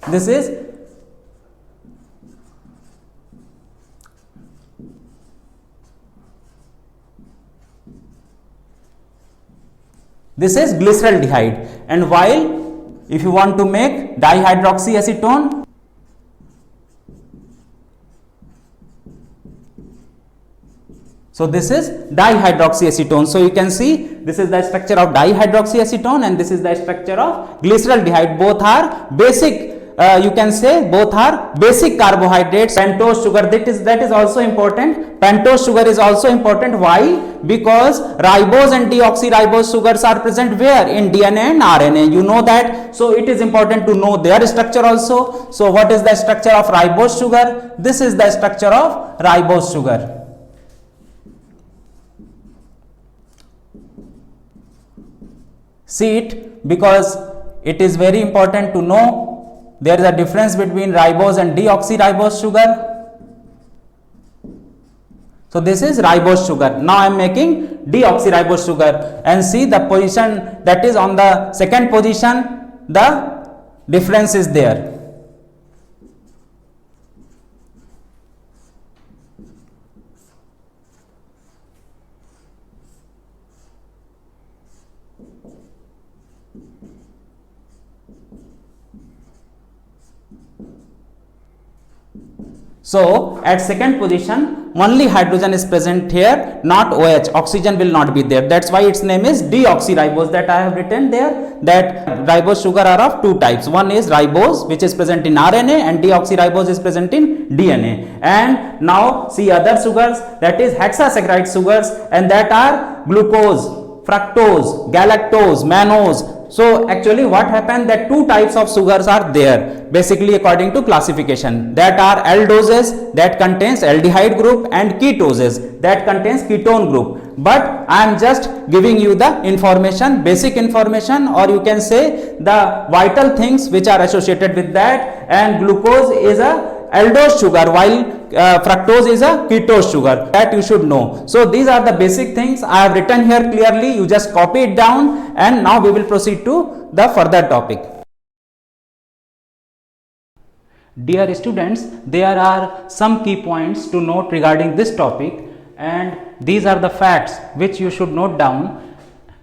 This is This is glyceraldehyde. And while if you want to make dihydroxyacetone, so this is dihydroxyacetone. So you can see this is the structure of dihydroxyacetone and this is the structure of glyceraldehyde. Both are basic, you can say both are basic carbohydrates. Pentose sugar, that is also important. Pentose sugar is also important. Why? Because ribose and deoxyribose sugars are present where? In DNA and RNA. You know that. So it is important to know their structure also. So what is the structure of ribose sugar? This is the structure of ribose sugar. See it, because it is very important to know there is a difference between ribose and deoxyribose sugar. So this is ribose sugar. Now I am making deoxyribose sugar, and see the position that is on the second position, the difference is there. So at second position only hydrogen is present here, not OH, oxygen will not be there. That's why its name is deoxyribose, that I have written there, that ribose sugar are of two types. One is ribose, which is present in RNA, and deoxyribose is present in DNA. And now see other sugars, that is hexasaccharide sugars, and that are glucose, fructose, galactose, mannose. So actually what happened, that two types of sugars are there basically according to classification, that are aldoses, that contains aldehyde group, and ketoses, that contains ketone group. But I am just giving you the information, basic information, or you can say the vital things which are associated with that. And glucose is a aldose sugar, while fructose is a ketose sugar, that you should know. So these are the basic things I have written here clearly. You just copy it down, and now we will proceed to the further topic. Dear students, there are some key points to note regarding this topic, and these are the facts which you should note down.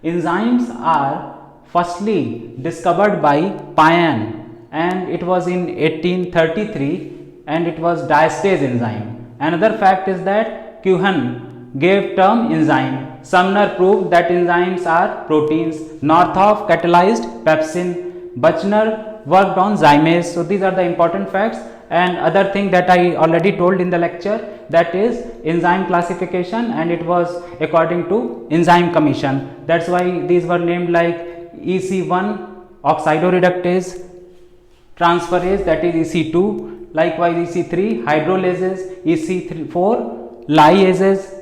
Enzymes are firstly discovered by Payen, and it was in 1833, and it was diastase enzyme. Another fact is that Kuhn gave term enzyme. Sumner proved that enzymes are proteins. Northoff catalyzed pepsin. Buchner worked on zymase. So these are the important facts. And other thing that I already told in the lecture, that is enzyme classification, and it was according to Enzyme Commission. That's why these were named like EC1 oxidoreductase, transferase, that is EC2, likewise EC3 hydrolases, EC4 lyases,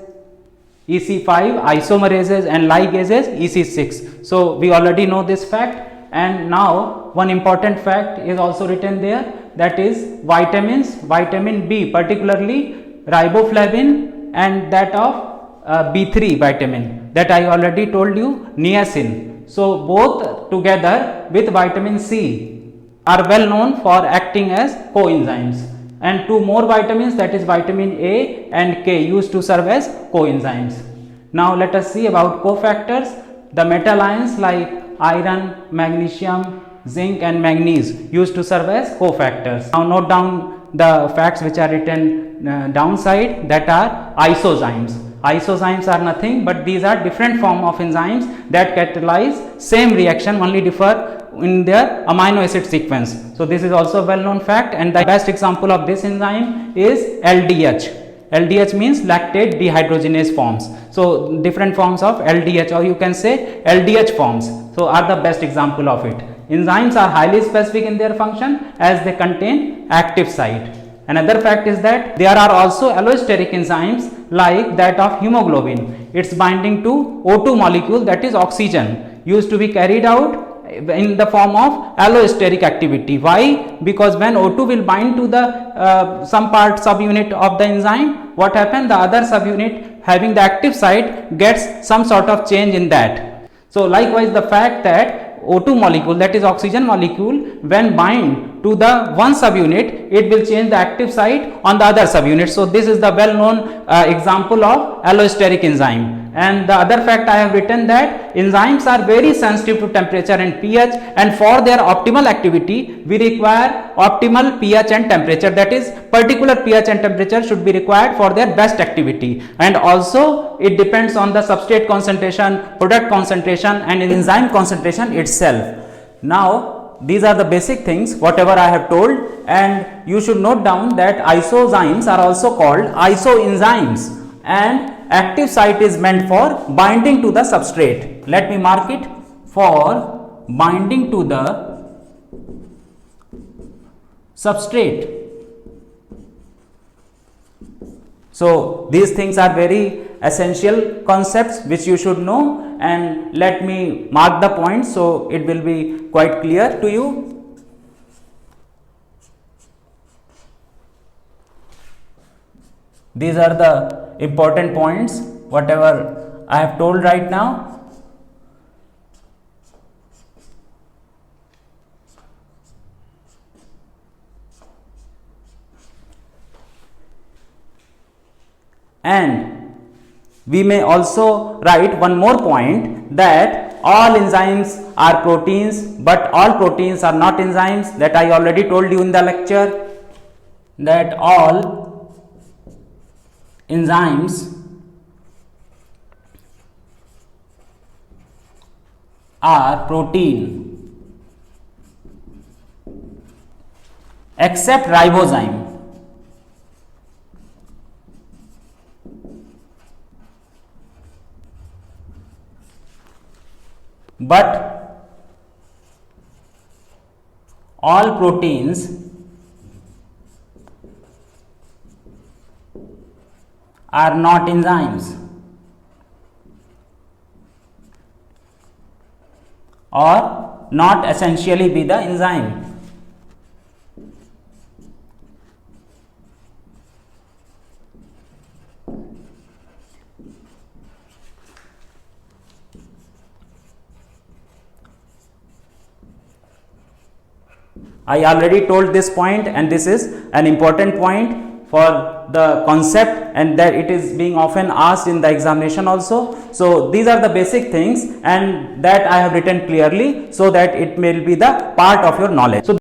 EC5 isomerases, and ligases EC6. So we already know this fact. And now one important fact is also written there, that is vitamins, vitamin B, particularly riboflavin, and that of B3 vitamin, that I already told you, niacin. So both together with vitamin C are well known for acting as coenzymes, and two more vitamins, that is vitamin A and K, used to serve as coenzymes. Now let us see about cofactors. The metal ions like iron, magnesium, zinc, and manganese used to serve as cofactors. Now note down the facts which are written downside, that are isozymes. Isozymes are nothing but these are different form of enzymes that catalyze same reaction, only differ in their amino acid sequence. So this is also a well known fact, and the best example of this enzyme is LDH. LDH means lactate dehydrogenase forms. So different forms of LDH, or you can say LDH forms, so are the best example of it. Enzymes are highly specific in their function as they contain active site. Another fact is that there are also allosteric enzymes like that of hemoglobin. Its binding to O2 molecule, that is oxygen, used to be carried out in the form of allosteric activity. Why? Because when O2 will bind to the some part subunit of the enzyme, what happens? The other subunit having the active site gets some sort of change in that. So likewise the fact that O2 molecule, that is oxygen molecule, when bind to the one subunit, it will change the active site on the other subunit. So this is the well known example of allosteric enzyme. And the other fact I have written that enzymes are very sensitive to temperature and pH, and for their optimal activity we require optimal pH and temperature, that is particular pH and temperature should be required for their best activity. And also it depends on the substrate concentration, product concentration and enzyme concentration itself. Now these are the basic things whatever I have told, and you should note down that isozymes are also called isoenzymes, and active site is meant for binding to the substrate. Let me mark it, for binding to the substrate. So these things are very essential concepts which you should know, and let me mark the points so it will be quite clear to you. These are the important points whatever I have told right now. And we may also write one more point, that all enzymes are proteins, but all proteins are not enzymes. That I already told you in the lecture, that all enzymes are protein except ribozyme. But all proteins are not enzymes, or not essentially be the enzyme. I already told this point, and this is an important point for the concept, and that it is being often asked in the examination also. So these are the basic things, and that I have written clearly so that it will be the part of your knowledge. So